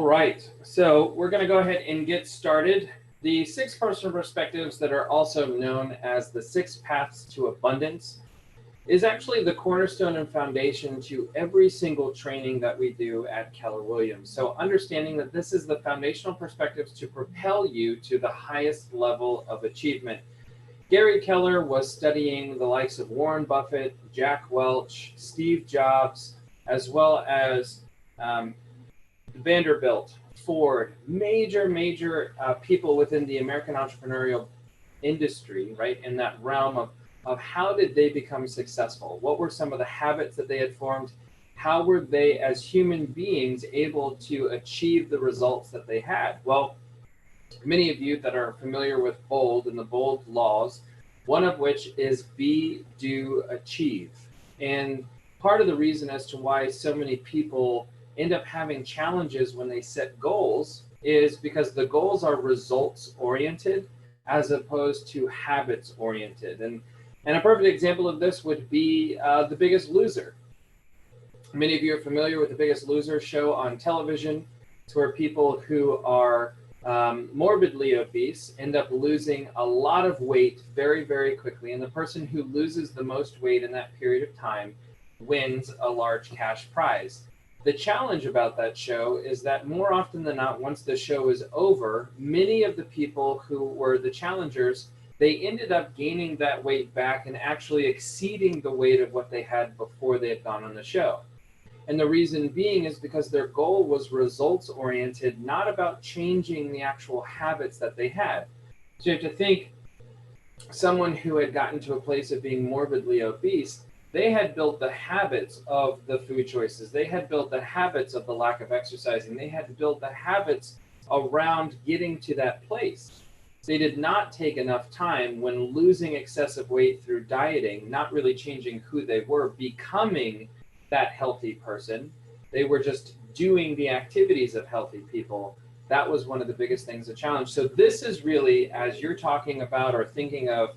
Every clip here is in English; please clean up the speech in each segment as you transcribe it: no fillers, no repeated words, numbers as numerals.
right, so we're going to go ahead and get started. The 6 personal perspectives that are also known as the 6 paths to abundance is actually the cornerstone and foundation to every single training that we do at Keller Williams. So understanding that this is the foundational perspectives to propel you to the highest level of achievement. Gary Keller was studying the likes of Warren Buffett, Jack Welch, Steve Jobs, as well as Vanderbilt, Ford, major people within the American entrepreneurial industry, right? In that realm of how did they become successful? What were some of the habits that they had formed? How were they as human beings able to achieve the results that they had? Well, many of you that are familiar with BOLD and the BOLD laws, one of which is be, do, achieve. And part of the reason as to why so many people end up having challenges when they set goals is because the goals are results oriented as opposed to habits oriented. And a perfect example of this would be The Biggest Loser. Many of you are familiar with The Biggest Loser show on television. It's where people who are morbidly obese end up losing a lot of weight very, very quickly. And the person who loses the most weight in that period of time wins a large cash prize. The challenge about that show is that more often than not, once the show is over, many of the people who were the challengers, they ended up gaining that weight back and actually exceeding the weight of what they had before they had gone on the show. And the reason being is because their goal was results oriented, not about changing the actual habits that they had. So you have to think someone who had gotten to a place of being morbidly obese, they had built the habits of the food choices. They had built the habits of the lack of exercising. They had built the habits around getting to that place. They did not take enough time when losing excessive weight through dieting, not really changing who they were, becoming that healthy person. They were just doing the activities of healthy people. That was one of the biggest things, a challenge. So this is really, as you're talking about or thinking of,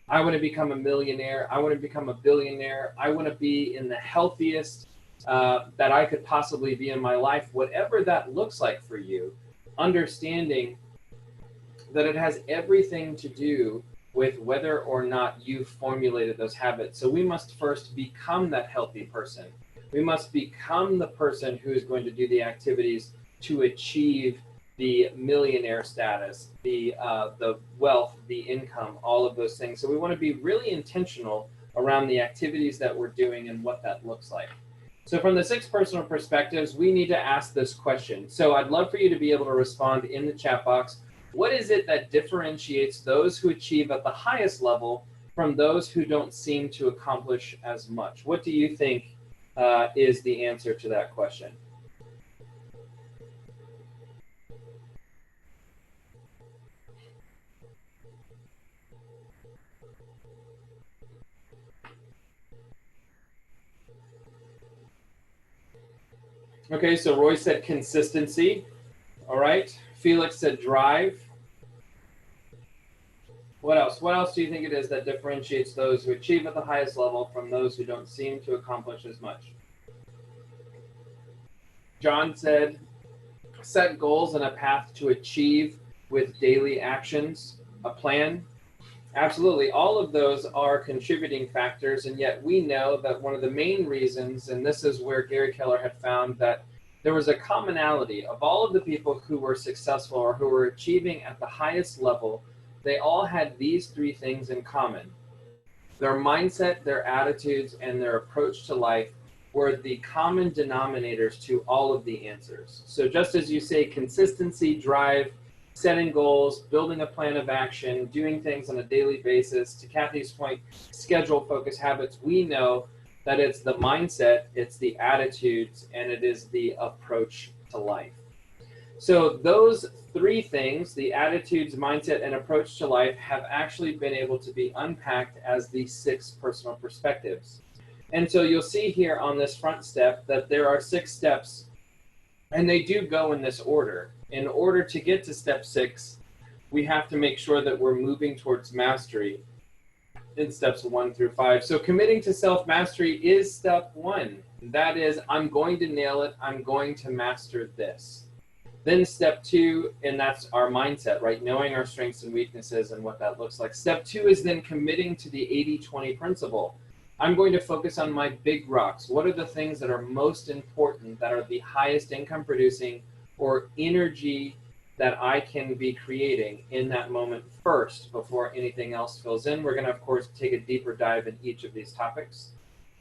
I want to become a millionaire, I want to become a billionaire, I want to be in the healthiest that I could possibly be in my life, whatever that looks like for you, understanding that it has everything to do with whether or not you've formulated those habits. So we must first become that healthy person. We must become the person who is going to do the activities to achieve the millionaire status, the wealth, the income, all of those things. So we want to be really intentional around the activities that we're doing and what that looks like. So from the 6 personal perspectives, we need to ask this question. So I'd love for you to be able to respond in the chat box. What is it that differentiates those who achieve at the highest level from those who don't seem to accomplish as much? What do you think is the answer to that question? Okay, so Roy said consistency. All right. Felix said drive. What else? What else do you think it is that differentiates those who achieve at the highest level from those who don't seem to accomplish as much? John said, set goals and a path to achieve with daily actions, a plan. Absolutely. All of those are contributing factors, and yet we know that one of the main reasons, and this is where Gary Keller had found that there was a commonality of all of the people who were successful or who were achieving at the highest level. They all had these 3 things in common. Their mindset, their attitudes, and their approach to life were the common denominators to all of the answers. So just as you say, consistency, drive, setting goals, building a plan of action, doing things on a daily basis, to Kathy's point, schedule, focus, habits, we know that it's the mindset, it's the attitudes, and it is the approach to life. So those 3 things, the attitudes, mindset, and approach to life, have actually been able to be unpacked as the 6 personal perspectives. And so you'll see here on this front step that there are 6 steps, and they do go in this order. In order to get to step 6, we have to make sure that we're moving towards mastery in steps 1 through 5. So committing to self-mastery is step 1. That is, I'm going to nail it. I'm going to master this. Then step 2, and that's our mindset, right? Knowing our strengths and weaknesses and what that looks like. Step 2 is then committing to the 80-20 principle. I'm going to focus on my big rocks. What are the things that are most important, that are the highest income producing or energy that I can be creating in that moment first before anything else fills in? We're going to, of course, take a deeper dive in each of these topics.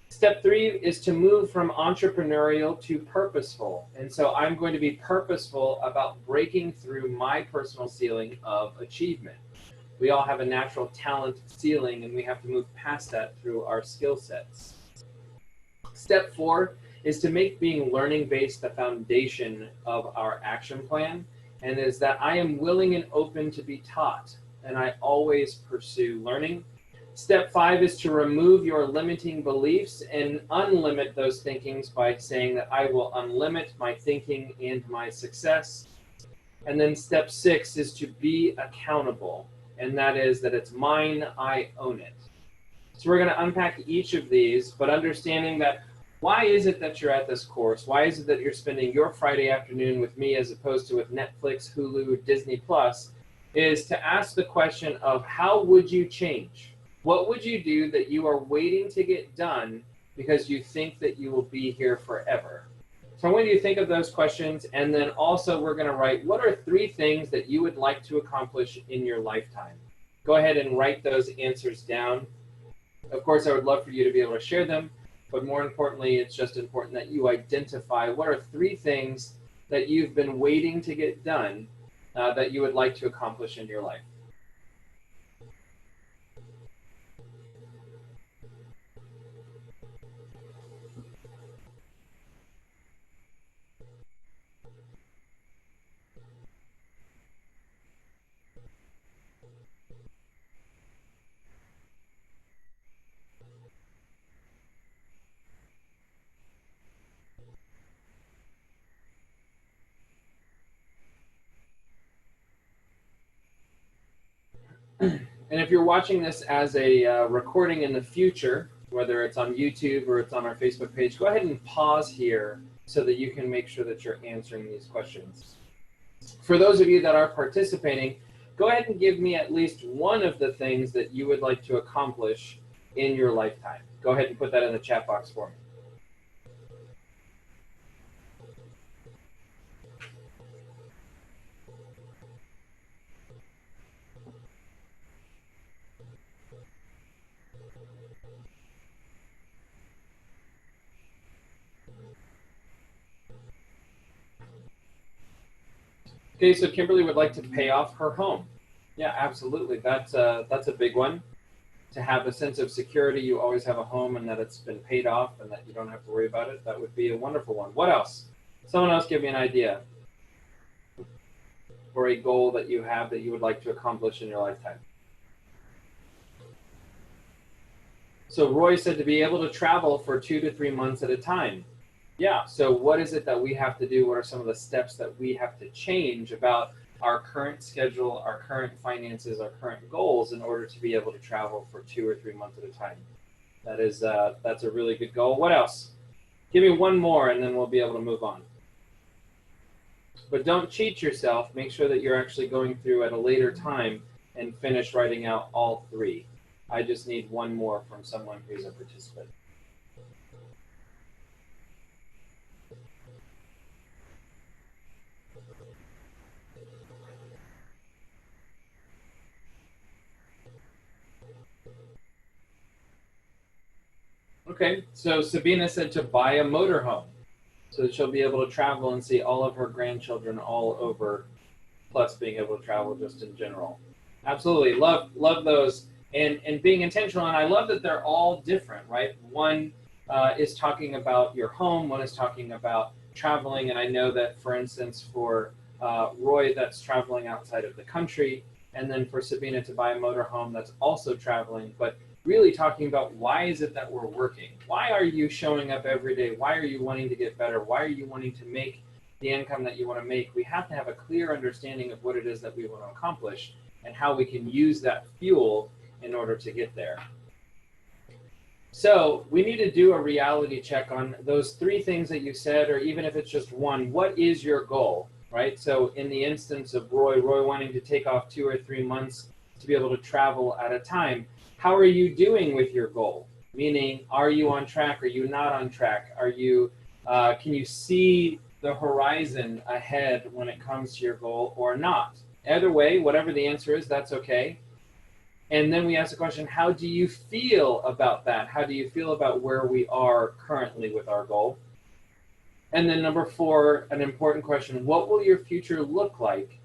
Step 3 is to move from entrepreneurial to purposeful. And so I'm going to be purposeful about breaking through my personal ceiling of achievement. We all have a natural talent ceiling, and we have to move past that through our skill sets. Step 4 is to make being learning-based the foundation of our action plan, and is that I am willing and open to be taught, and I always pursue learning. Step 5 is to remove your limiting beliefs and unlimit those thinkings by saying that I will unlimit my thinking and my success. And then step 6 is to be accountable, and that is that it's mine, I own it. So we're going to unpack each of these, but understanding that why is it that you're at this course? Why is it that you're spending your Friday afternoon with me as opposed to with Netflix, Hulu, Disney Plus, is to ask the question of how would you change? What would you do that you are waiting to get done because you think that you will be here forever? So I want you to think of those questions, and then also we're going to write, what are 3 things that you would like to accomplish in your lifetime? Go ahead and write those answers down. Of course, I would love for you to be able to share them, but more importantly, it's just important that you identify what are 3 things that you've been waiting to get done that you would like to accomplish in your life. And if you're watching this as a recording in the future, whether it's on YouTube or it's on our Facebook page, go ahead and pause here so that you can make sure that you're answering these questions. For those of you that are participating, go ahead and give me at least one of the things that you would like to accomplish in your lifetime. Go ahead and put that in the chat box for me. Okay, so Kimberly would like to pay off her home. Yeah, absolutely. That's a big one. To have a sense of security, you always have a home and that it's been paid off and that you don't have to worry about it. That would be a wonderful one. What else? Someone else give me an idea or a goal that you have that you would like to accomplish in your lifetime. So Roy said to be able to travel for 2 to 3 months at a time. Yeah, so what is it that we have to do? What are some of the steps that we have to change about our current schedule, our current finances, our current goals in order to be able to travel for 2 or 3 months at a time? That is, that's a really good goal. What else? Give me one more and then we'll be able to move on. But don't cheat yourself. Make sure that you're actually going through at a later time and finish writing out all 3. I just need one more from someone who's a participant. Okay, so Sabina said to buy a motorhome so that she'll be able to travel and see all of her grandchildren all over, plus being able to travel just in general. Absolutely, love those and being intentional. And I love that they're all different, right? One is talking about your home, one is talking about traveling. And I know that, for instance, for Roy, that's traveling outside of the country. And then for Sabina to buy a motorhome, that's also traveling. But really talking about why is it that we're working? Why are you showing up every day? Why are you wanting to get better? Why are you wanting to make the income that you want to make? We have to have a clear understanding of what it is that we want to accomplish and how we can use that fuel in order to get there. So we need to do a reality check on those 3 things that you said, or even if it's just one. What is your goal? right? So in the instance of Roy wanting to take off 2 or 3 months to be able to travel at a time, how are you doing with your goal? Meaning, are you on track? Are you not on track? Are you, can you see the horizon ahead when it comes to your goal or not? Either way, whatever the answer is, that's okay. And then we ask the question, how do you feel about that? How do you feel about where we are currently with our goal? And then number 4, an important question, what will your future look like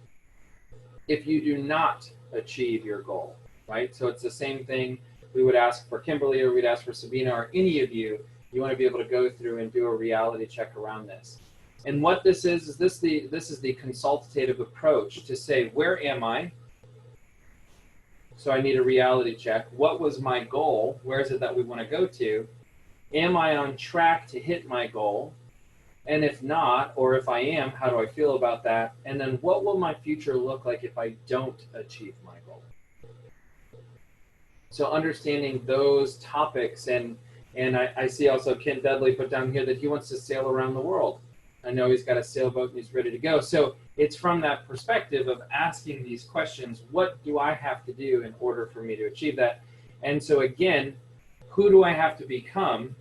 if you do not achieve your goal, right? So it's the same thing we would ask for Kimberly, or we'd ask for Sabina, or any of you. You want to be able to go through and do a reality check around this. And what this is this is the consultative approach to say, where am I? So I need a reality check. What was my goal? Where is it that we want to go to? Am I on track to hit my goal? And if not, or if I am, how do I feel about that? And then what will my future look like if I don't achieve my goal? So understanding those topics, and I see also Ken Dudley put down here that he wants to sail around the world. I know he's got a sailboat and he's ready to go. So it's from that perspective of asking these questions, what do I have to do in order for me to achieve that? And so again, who do I have to become,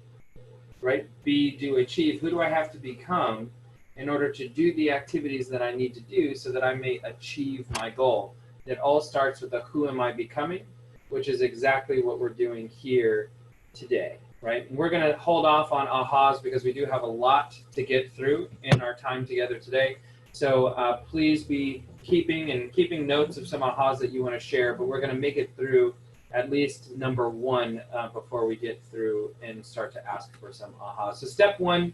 right? Be, do, achieve. Who do I have to become in order to do the activities that I need to do so that I may achieve my goal? It all starts with the who am I becoming, which is exactly what we're doing here today. Right? And we're going to hold off on ahas because we do have a lot to get through in our time together today. So please be keeping notes of some ahas that you want to share, but we're going to make it through at least number 1 before we get through and start to ask for some ahas. So step 1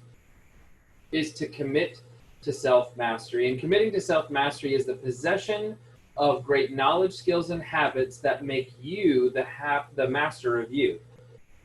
is to commit to self-mastery. And committing to self-mastery is the possession of great knowledge, skills, and habits that make you the master of you.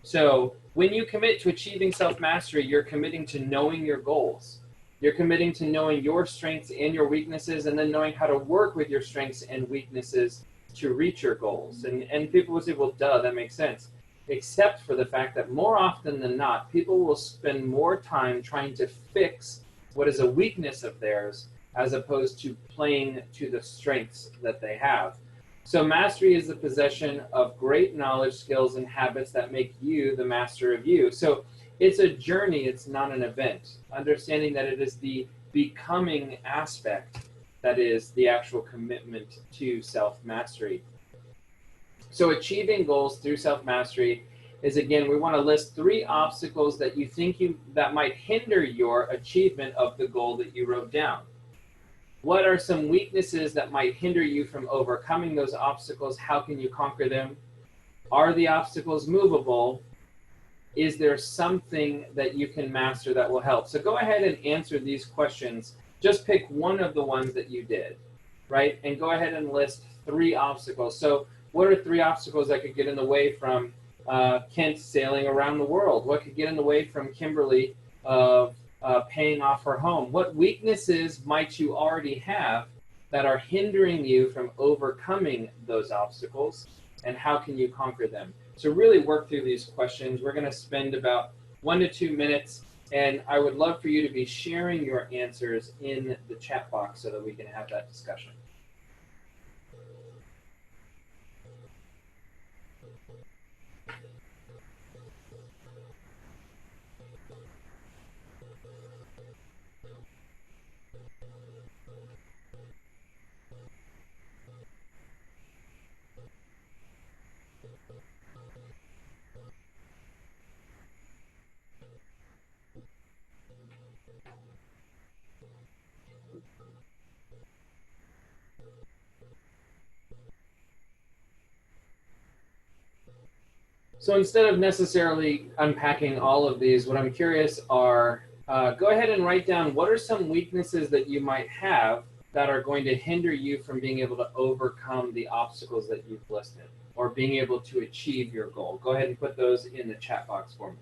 So when you commit to achieving self-mastery, you're committing to knowing your goals. You're committing to knowing your strengths and your weaknesses, and then knowing how to work with your strengths and weaknesses to reach your goals. And people will say, well, duh, that makes sense. Except for the fact that more often than not, people will spend more time trying to fix what is a weakness of theirs as opposed to playing to the strengths that they have. So mastery is the possession of great knowledge, skills, and habits that make you the master of you. So it's a journey, it's not an event. Understanding that it is the becoming aspect that is the actual commitment to self-mastery. So achieving goals through self-mastery is, again, we want to list 3 obstacles that you think that might hinder your achievement of the goal that you wrote down. What are some weaknesses that might hinder you from overcoming those obstacles? How can you conquer them? Are the obstacles movable? Is there something that you can master that will help? So go ahead and answer these questions. Just pick one of the ones that you did, right? And go ahead and list 3 obstacles. So what are 3 obstacles that could get in the way from Kent sailing around the world? What could get in the way from Kimberly of paying off her home? What weaknesses might you already have that are hindering you from overcoming those obstacles, and how can you conquer them? So really work through these questions. We're going to spend about 1 to 2 minutes, and I would love for you to be sharing your answers in the chat box so that we can have that discussion. So instead of necessarily unpacking all of these, what I'm curious are, go ahead and write down what are some weaknesses that you might have that are going to hinder you from being able to overcome the obstacles that you've listed or being able to achieve your goal. Go ahead and put those in the chat box for me.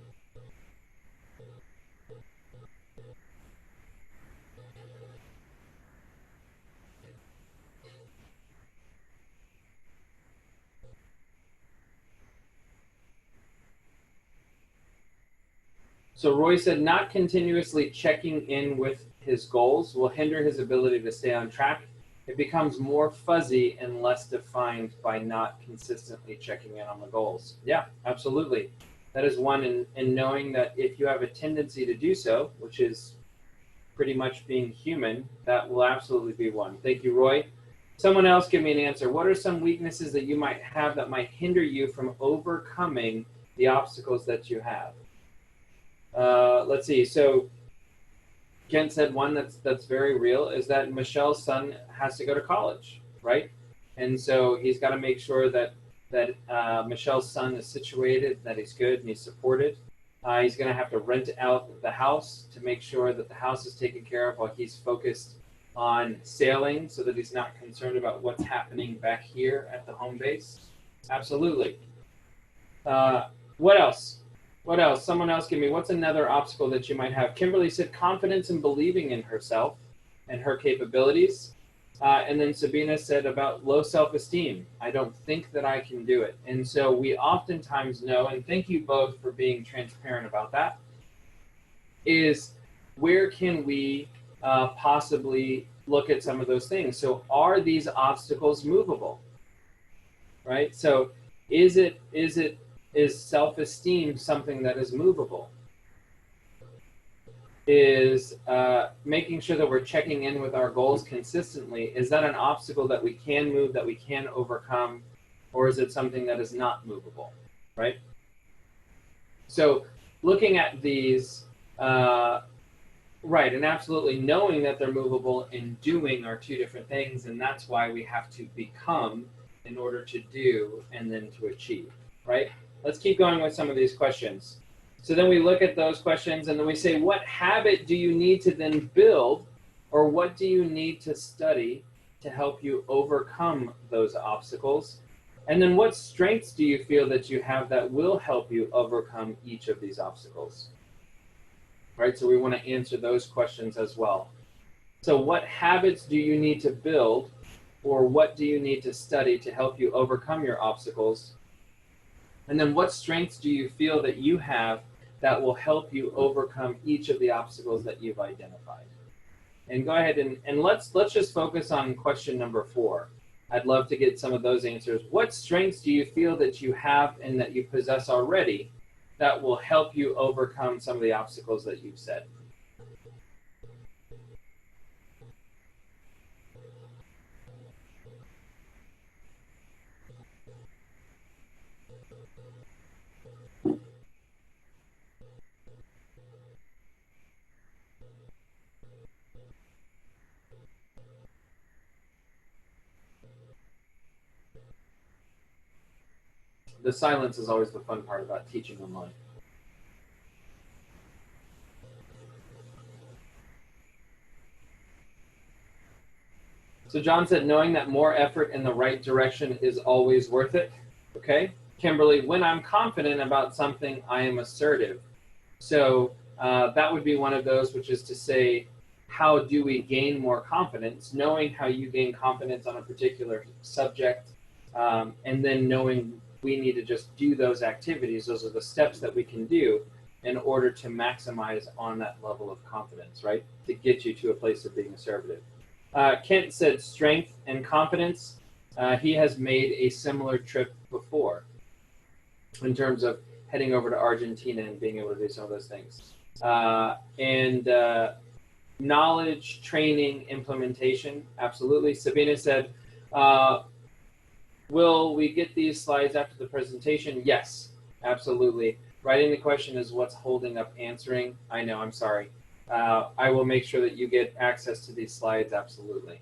So Roy said not continuously checking in with his goals, will hinder his ability to stay on track. It becomes more fuzzy and less defined by not consistently checking in on the goals. Yeah, absolutely. That is one, and knowing that if you have a tendency to do so, which is pretty much being human, that will absolutely be one. Thank you, Roy. Someone else give me an answer. What are some weaknesses that you might have that might hinder you from overcoming the obstacles that you have? Let's see. So Kent said one that's very real is that Michelle's son has to go to college, right? And so he's got to make sure that Michelle's son is situated, that he's good and he's supported. He's going to have to rent out the house to make sure that the house is taken care of while he's focused on sailing, so that he's not concerned about what's happening back here at the home base. Absolutely. What else? What else? Someone else give me, what's another obstacle that you might have? Kimberly said confidence and believing in herself and her capabilities. And then Sabina said about low self-esteem. I don't think that I can do it. And so we oftentimes know, and thank you both for being transparent about that, is where can we possibly look at some of those things? So are these obstacles movable? Right? So is self-esteem something that is movable? Is making sure that we're checking in with our goals consistently, is that an obstacle that we can move, that we can overcome, or is it something that is not movable, right? So looking at these, right, and absolutely knowing that they're movable and doing are two different things, and that's why we have to become in order to do and then to achieve, right? Let's keep going with some of these questions. So then we look at those questions and then we say, what habit do you need to then build, or what do you need to study to help you overcome those obstacles? And then what strengths do you feel that you have that will help you overcome each of these obstacles? Right, so we want to answer those questions as well. So what habits do you need to build, or what do you need to study to help you overcome your obstacles? And then what strengths do you feel that you have that will help you overcome each of the obstacles that you've identified? And go ahead and let's just focus on question number 4. I'd love to get some of those answers. What strengths do you feel that you have and that you possess already that will help you overcome some of the obstacles that you've said? The silence is always the fun part about teaching online. So John said, knowing that more effort in the right direction is always worth it. Okay. Kimberly, when I'm confident about something, I am assertive. So that would be one of those, which is to say, how do we gain more confidence? Knowing how you gain confidence on a particular subject, and then knowing we need to just do those activities. Those are the steps that we can do in order to maximize on that level of confidence, right? To get you to a place of being assertive. Kent said strength and confidence. He has made a similar trip before in terms of heading over to Argentina and being able to do some of those things. Knowledge, training, implementation, absolutely. Sabina said, will we get these slides after the presentation? Yes, absolutely. Writing the question is what's holding up answering. I know, I'm sorry. I will make sure that you get access to these slides, absolutely,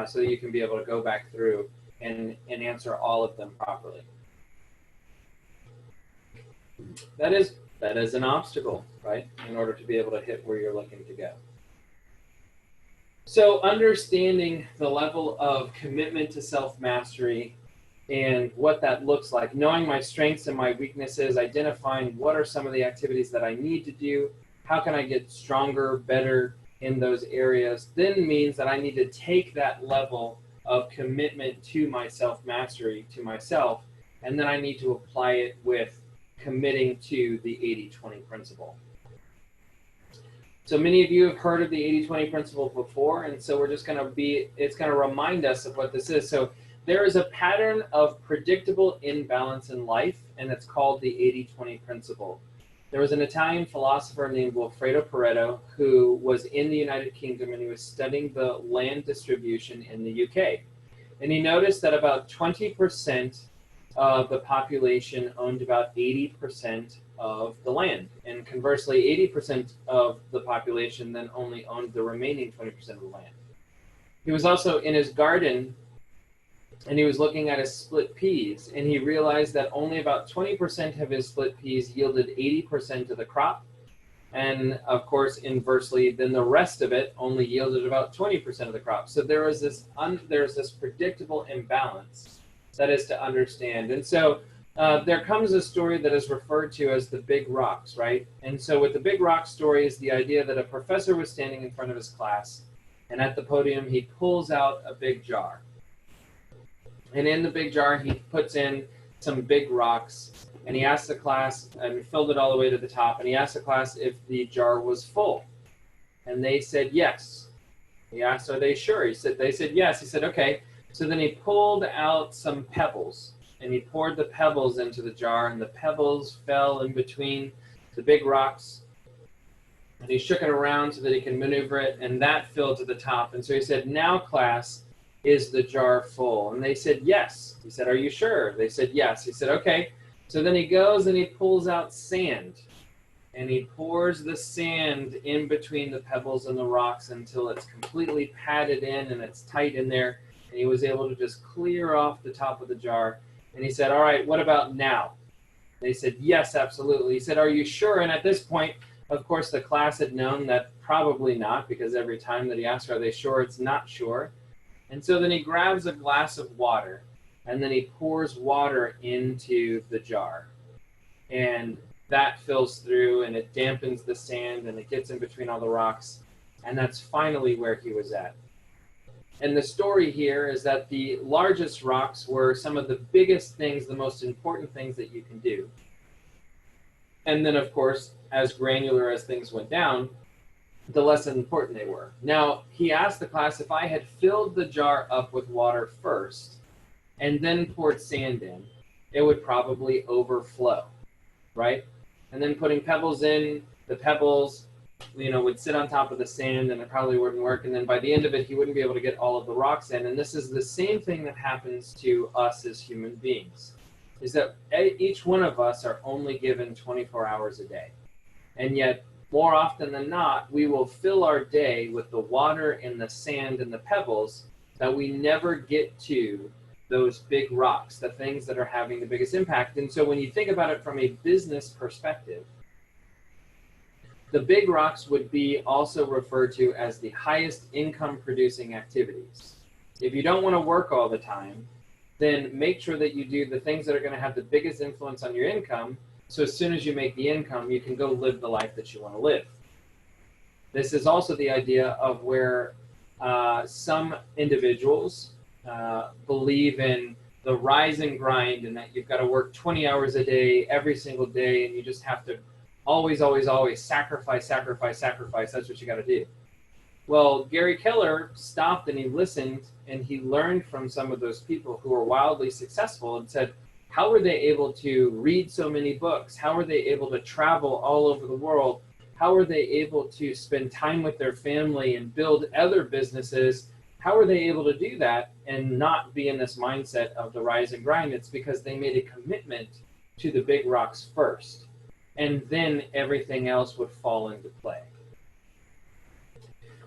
so that you can be able to go back through and answer all of them properly. That is an obstacle, right, in order to be able to hit where you're looking to go. So understanding the level of commitment to self-mastery and what that looks like, knowing my strengths and my weaknesses, identifying what are some of the activities that I need to do, how can I get stronger, better in those areas, then means that I need to take that level of commitment to my self-mastery, to myself, and then I need to apply it with committing to the 80-20 principle. So many of you have heard of the 80-20 principle before, and so we're just going to it's going to remind us of what this is. So there is a pattern of predictable imbalance in life, and it's called the 80-20 principle. There was an Italian philosopher named Wilfredo Pareto who was in the United Kingdom, and he was studying the land distribution in the UK. And he noticed that about 20% of the population owned about 80% of the land. And conversely, 80% of the population then only owned the remaining 20% of the land. He was also in his garden, and he was looking at his split peas, and he realized that only about 20% of his split peas yielded 80% of the crop. And of course, inversely, then the rest of it only yielded about 20% of the crop. So there's this predictable imbalance that is to understand. And so there comes a story that is referred to as the big rocks, right? And so with the big rock story is the idea that a professor was standing in front of his class, and at the podium, he pulls out a big jar. And in the big jar, he puts in some big rocks, and he asked the class, and filled it all the way to the top, and he asked the class if the jar was full. And they said yes. He asked, are they sure? They said yes. He said, okay. So then he pulled out some pebbles, and he poured the pebbles into the jar, and the pebbles fell in between the big rocks. And he shook it around so that he could maneuver it, and that filled to the top. And so he said, now class, is the jar full? And they said yes. He said, are you sure? They said yes. He said, okay. So then he goes and he pulls out sand, and he pours the sand in between the pebbles and the rocks until it's completely padded in and it's tight in there. And he was able to just clear off the top of the jar. And he said, all right, what about now? They said, yes, absolutely. He said, are you sure? And at this point, of course, the class had known that probably not, because every time that he asked, are they sure? It's not sure. And so then he grabs a glass of water, and then he pours water into the jar. And that fills through, and it dampens the sand, and it gets in between all the rocks. And that's finally where he was at. And the story here is that the largest rocks were some of the biggest things, the most important things that you can do. And then, of course, as granular as things went down, the less important they were. Now, he asked the class if I had filled the jar up with water first and then poured sand in, it would probably overflow, right? And then putting pebbles in, the pebbles, would sit on top of the sand, and it probably wouldn't work. And then by the end of it, he wouldn't be able to get all of the rocks in. And this is the same thing that happens to us as human beings, is that each one of us are only given 24 hours a day. And yet, more often than not, we will fill our day with the water and the sand and the pebbles that we never get to those big rocks, the things that are having the biggest impact. And so when you think about it from a business perspective, the big rocks would be also referred to as the highest income producing activities. If you don't want to work all the time, then make sure that you do the things that are going to have the biggest influence on your income. So as soon as you make the income, you can go live the life that you want to live. This is also the idea of where some individuals believe in the rise and grind, and that you've got to work 20 hours a day, every single day, and you just have to always, always, always sacrifice, sacrifice, sacrifice. That's what you got to do. Well, Gary Keller stopped and he listened, and he learned from some of those people who were wildly successful and said, how were they able to read so many books? How were they able to travel all over the world? How were they able to spend time with their family and build other businesses? How were they able to do that and not be in this mindset of the rise and grind? It's because they made a commitment to the big rocks first, and then everything else would fall into play.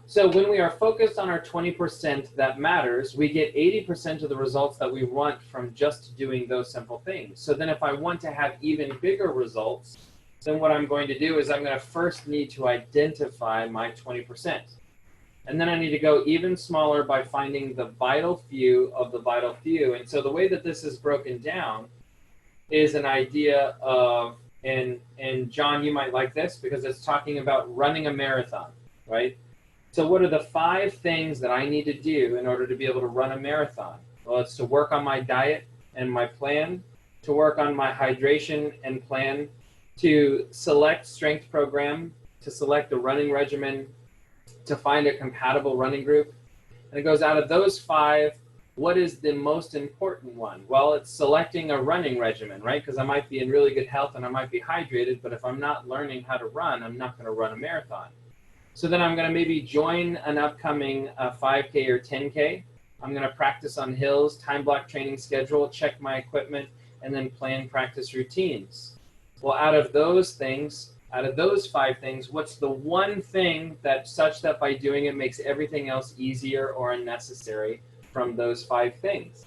So when we are focused on our 20% that matters, we get 80% of the results that we want from just doing those simple things. So then if I want to have even bigger results, then what I'm going to do is I'm going to first need to identify my 20%. And then I need to go even smaller by finding the vital few of the vital few. And so the way that this is broken down is an idea of, and John, you might like this because it's talking about running a marathon, right? So what are the 5 things that I need to do in order to be able to run a marathon? Well, it's to work on my diet and my plan, to work on my hydration and plan, to select strength program, to select a running regimen, to find a compatible running group. And it goes, out of those 5, what is the most important one? Well, it's selecting a running regimen, right? Because I might be in really good health and I might be hydrated, but if I'm not learning how to run, I'm not going to run a marathon. So then I'm going to maybe join an upcoming 5K or 10K. I'm going to practice on hills, time block training schedule, check my equipment, and then plan practice routines. Well, out of those 5 things, what's the one thing that such that by doing it makes everything else easier or unnecessary from those 5 things?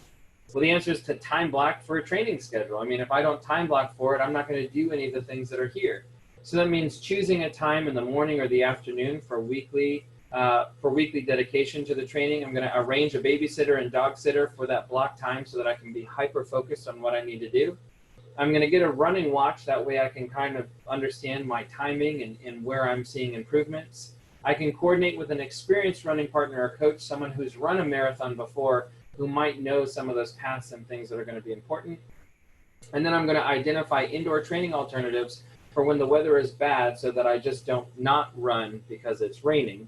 Well, the answer is to time block for a training schedule. I mean, if I don't time block for it, I'm not going to do any of the things that are here. So that means choosing a time in the morning or the afternoon for weekly dedication to the training. I'm going to arrange a babysitter and dog sitter for that block time so that I can be hyper-focused on what I need to do. I'm going to get a running watch. That way I can kind of understand my timing and where I'm seeing improvements. I can coordinate with an experienced running partner or coach, someone who's run a marathon before, who might know some of those paths and things that are going to be important. And then I'm going to identify indoor training alternatives for when the weather is bad so that I just don't not run because it's raining.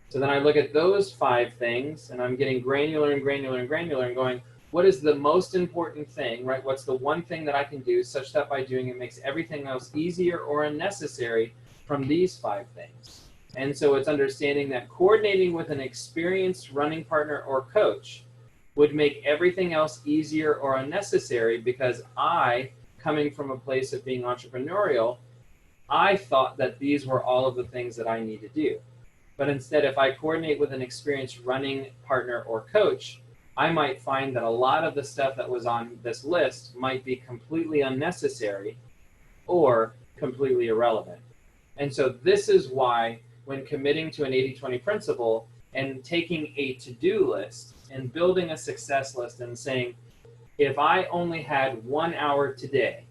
So then I look at those 5 things and I'm getting granular and granular and granular and going, what is the most important thing, right? What's the one thing that I can do such that by doing it makes everything else easier or unnecessary from these 5 things? And so it's understanding that coordinating with an experienced running partner or coach would make everything else easier or unnecessary, because I, coming from a place of being entrepreneurial, I thought that these were all of the things that I need to do. But instead, if I coordinate with an experienced running partner or coach, I might find that a lot of the stuff that was on this list might be completely unnecessary or completely irrelevant. And so this is why, when committing to an 80-20 principle and taking a to-do list and building a success list and saying, if I only had 1 hour today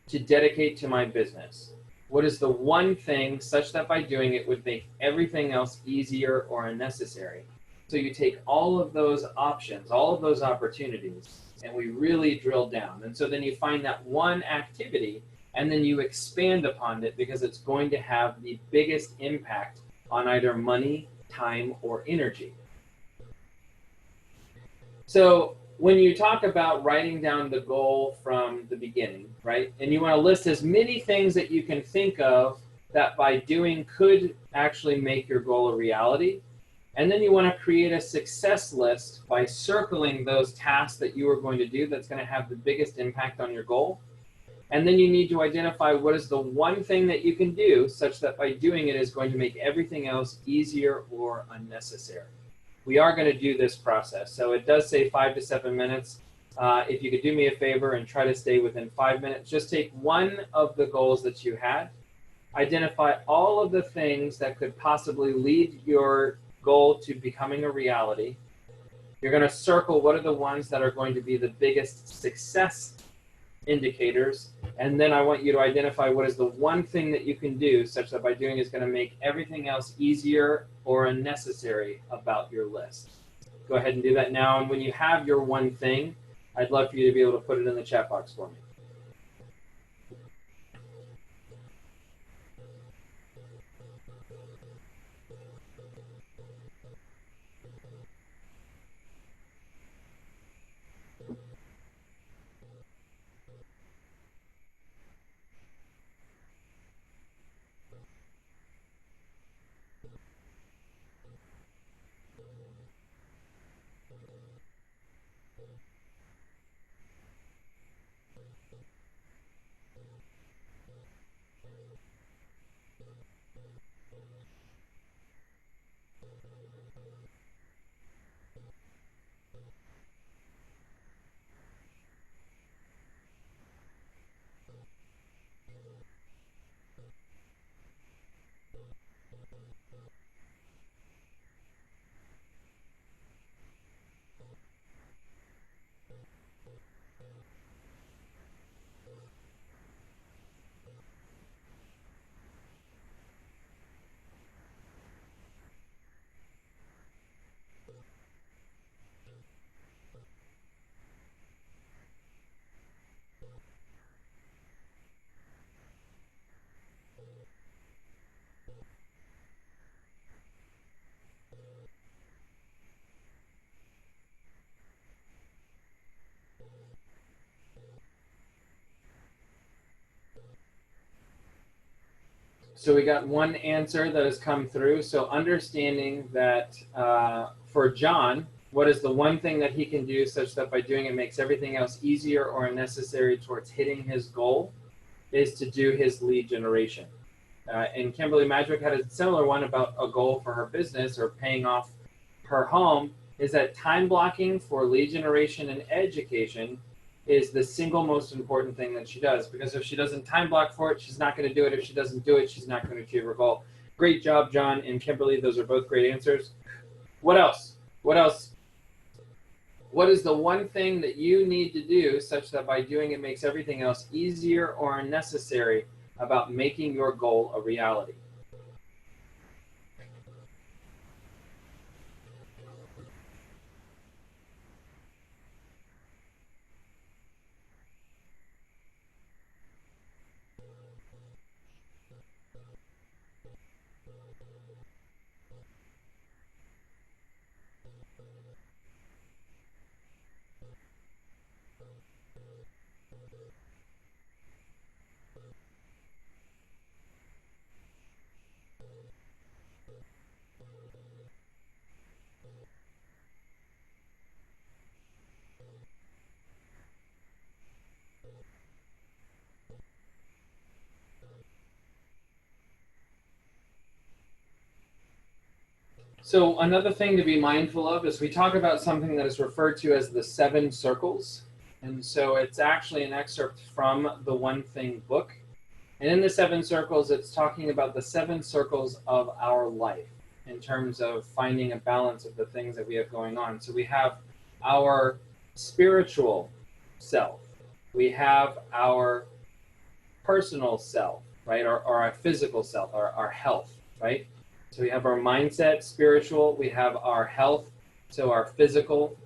to dedicate to my business, what is the one thing such that by doing it would make everything else easier or unnecessary? So you take all of those options, all of those opportunities, and we really drill down. And so then you find that one activity, and then you expand upon it because it's going to have the biggest impact on either money, time, or energy. So when you talk about writing down the goal from the beginning, right, and you want to list as many things that you can think of that by doing could actually make your goal a reality, and then you want to create a success list by circling those tasks that you are going to do that's going to have the biggest impact on your goal. And then you need to identify what is the one thing that you can do such that by doing it is going to make everything else easier or unnecessary. We are going to do this process. So it does say 5 to 7 minutes. If you could do me a favor and try to stay within 5 minutes, just take one of the goals that you had, identify all of the things that could possibly lead your goal to becoming a reality. You're going to circle what are the ones that are going to be the biggest success indicators, and then I want you to identify what is the one thing that you can do such that by doing is going to make everything else easier or unnecessary about your list. Go ahead and do that now, and when you have your one thing, I'd love for you to be able to put it in the chat box for me. So we got one answer that has come through. So understanding that for John, what is the one thing that he can do such that by doing it makes everything else easier or unnecessary towards hitting his goal is to do his lead generation. And Kimberly Madrick had a similar one about a goal for her business or paying off her home, is that time blocking for lead generation and education is the single most important thing that she does, because if she doesn't time block for it, she's not going to do it. If she doesn't do it, she's not going to achieve her goal. Great job, John and Kimberly. Those are both great answers. What else? What else? What is the one thing that you need to do such that by doing it makes everything else easier or unnecessary about making your goal a reality? So another thing to be mindful of is we talk about something that is referred to as the 7 circles. And so it's actually an excerpt from the One Thing book. And in the 7 circles, it's talking about the 7 circles of our life in terms of finding a balance of the things that we have going on. So we have our spiritual self. We have our personal self, right? Or our physical self, our health, right? So we have our mindset, spiritual. We have our health, so our physical.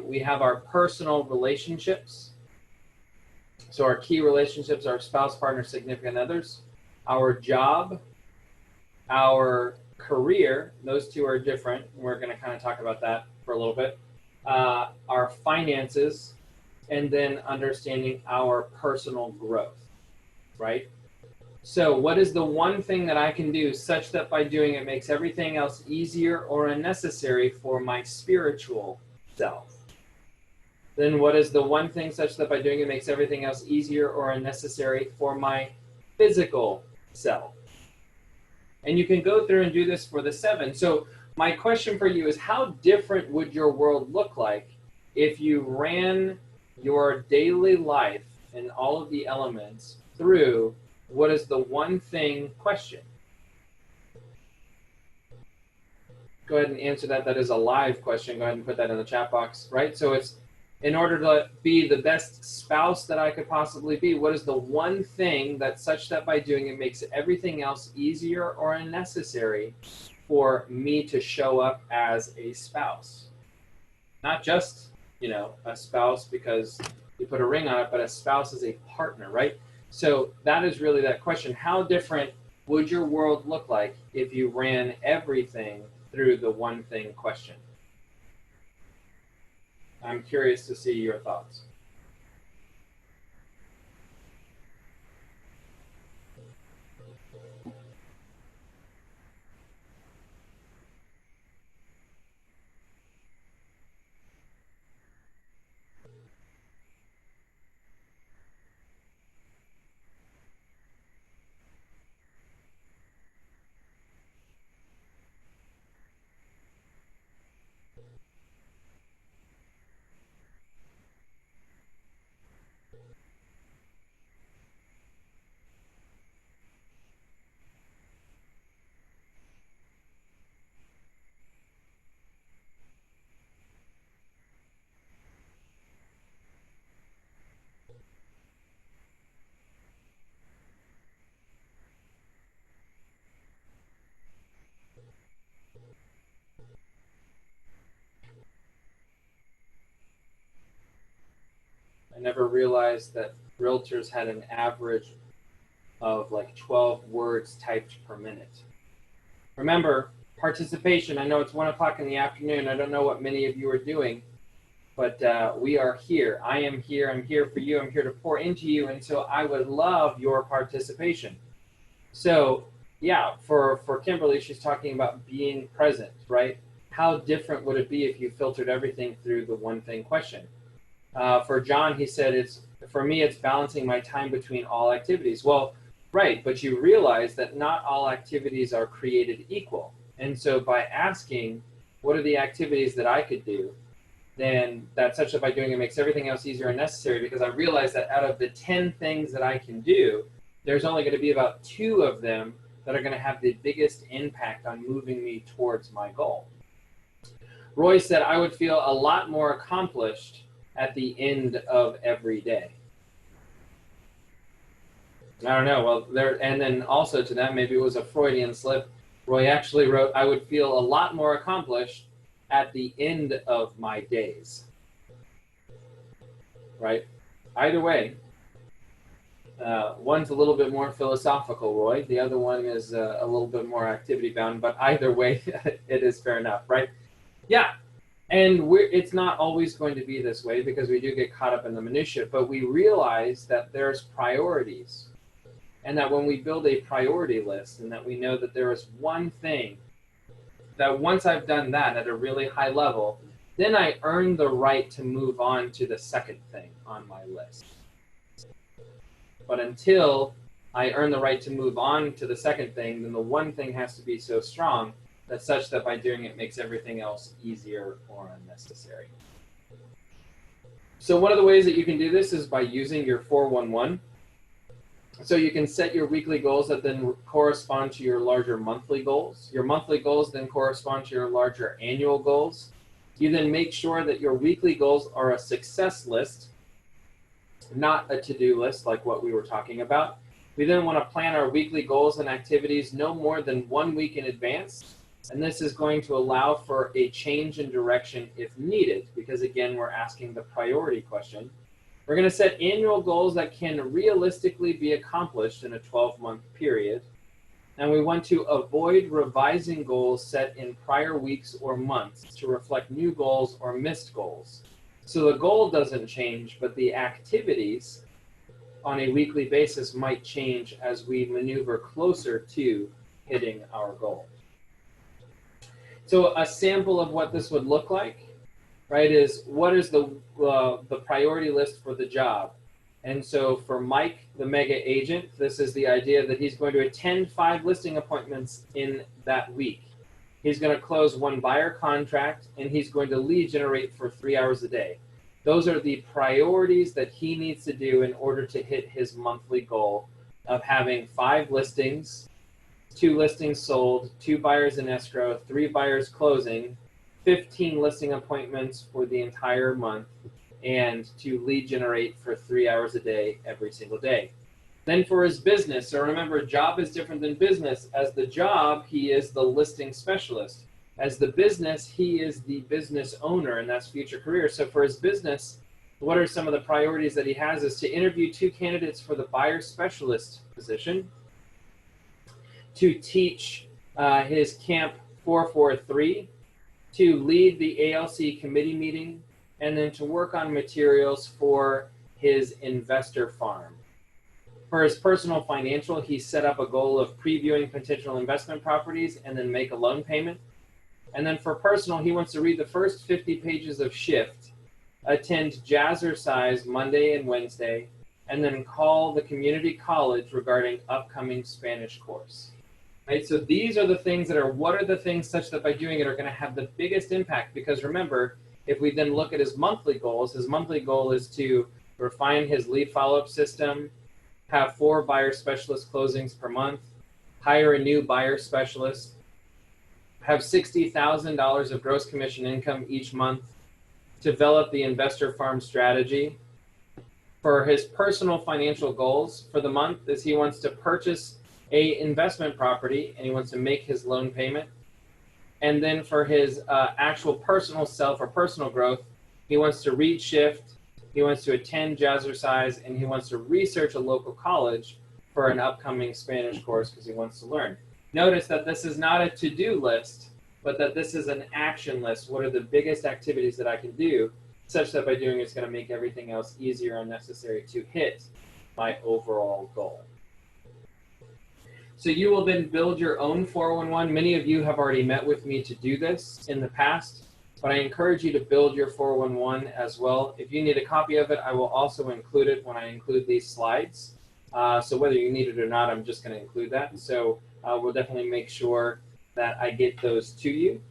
We have our personal relationships. So our key relationships, our spouse, partner, significant others. Our job, our career, those two are different. We're going to kind of talk about that for a little bit. Our finances, and then understanding our personal growth, right? So what is the one thing that I can do such that by doing it makes everything else easier or unnecessary for my spiritual self? Then what is the one thing such that by doing it makes everything else easier or unnecessary for my physical self? And you can go through and do this for the 7. So my question for you is, how different would your world look like if you ran your daily life and all of the elements through what is the one thing question? Go ahead and answer that. That is a live question. Go ahead and put that in the chat box, right? So it's, in order to be the best spouse that I could possibly be, what is the one thing that such that by doing it makes everything else easier or unnecessary for me to show up as a spouse? Not just, a spouse because you put a ring on it, but a spouse as a partner, right? So that is really that question. How different would your world look like if you ran everything through the one thing question? I'm curious to see your thoughts. I never realized that realtors had an average of like 12 words typed per minute. Remember, participation. I know it's 1 o'clock in the afternoon. I don't know what many of you are doing, but we are here. I am here. I'm here for you. I'm here to pour into you. And so I would love your participation. So yeah, for Kimberly, she's talking about being present, right? How different would it be if you filtered everything through the one thing question? For John, he said, for me, it's balancing my time between all activities. Well, right, but you realize that not all activities are created equal. And so by asking, what are the activities that I could do? Then that such that by doing it makes everything else easier and necessary, because I realize that out of the 10 things that I can do, there's only going to be about 2 of them that are going to have the biggest impact on moving me towards my goal. Roy said, I would feel a lot more accomplished at the end of every day. I don't know. Well, there, and then also to that, maybe it was a Freudian slip. Roy actually wrote, I would feel a lot more accomplished at the end of my days. Right? Either way, one's a little bit more philosophical, Roy. The other one is a little bit more activity bound, but either way, it is fair enough, right? Yeah. And it's not always going to be this way, because we do get caught up in the minutiae, but we realize that there's priorities, and that when we build a priority list, and that we know that there is one thing that once I've done that at a really high level, then I earn the right to move on to the second thing on my list. But until I earn the right to move on to the second thing, then the one thing has to be so strong that's such that by doing it makes everything else easier or unnecessary. So one of the ways that you can do this is by using your 411. So you can set your weekly goals that then correspond to your larger monthly goals. Your monthly goals then correspond to your larger annual goals. You then make sure that your weekly goals are a success list, not a to-do list like what we were talking about. We then want to plan our weekly goals and activities no more than 1 week in advance. And this is going to allow for a change in direction if needed, because again, we're asking the priority question. We're going to set annual goals that can realistically be accomplished in a 12-month period. And we want to avoid revising goals set in prior weeks or months to reflect new goals or missed goals. So the goal doesn't change, but the activities on a weekly basis might change as we maneuver closer to hitting our goal. So a sample of what this would look like, right, is what is the priority list for the job? And so for Mike, the mega agent, this is the idea that he's going to attend 5 listing appointments in that week. He's going to close 1 buyer contract, and he's going to lead generate for 3 hours a day. Those are the priorities that he needs to do in order to hit his monthly goal of having 5 listings, 2 listings sold, 2 buyers in escrow, 3 buyers closing, 15 listing appointments for the entire month, and to lead generate for 3 hours a day every single day. Then for his business, so remember, job is different than business. As the job, he is the listing specialist. As the business, he is the business owner, and that's future career. So for his business, what are some of the priorities that he has is to interview 2 candidates for the buyer specialist position, to teach his Camp 443, to lead the ALC committee meeting, and then to work on materials for his investor farm. For his personal financial, he set up a goal of previewing potential investment properties and then make a loan payment. And then for personal, he wants to read the first 50 pages of Shift, attend Jazzercise Monday and Wednesday, and then call the community college regarding upcoming Spanish course. Right? So these are the things that are, what are the things such that by doing it are going to have the biggest impact? Because remember, if we then look at his monthly goals, his monthly goal is to refine his lead follow-up system, have 4 buyer specialist closings per month, hire a new buyer specialist, have $60,000 of gross commission income each month, develop the investor farm strategy. For his personal financial goals for the month is he wants to purchase a investment property and he wants to make his loan payment. And then for his actual personal self or personal growth, he wants to read Shift, he wants to attend Jazzercise, and he wants to research a local college for an upcoming Spanish course because he wants to learn. Notice that this is not a to-do list, but that this is an action list. What are the biggest activities that I can do, such that by doing it's going to make everything else easier and necessary to hit my overall goal. So you will then build your own 411. Many of you have already met with me to do this in the past, but I encourage you to build your 411 as well. If you need a copy of it, I will also include it when I include these slides. So whether you need it or not, I'm just going to include that. So we'll definitely make sure that I get those to you.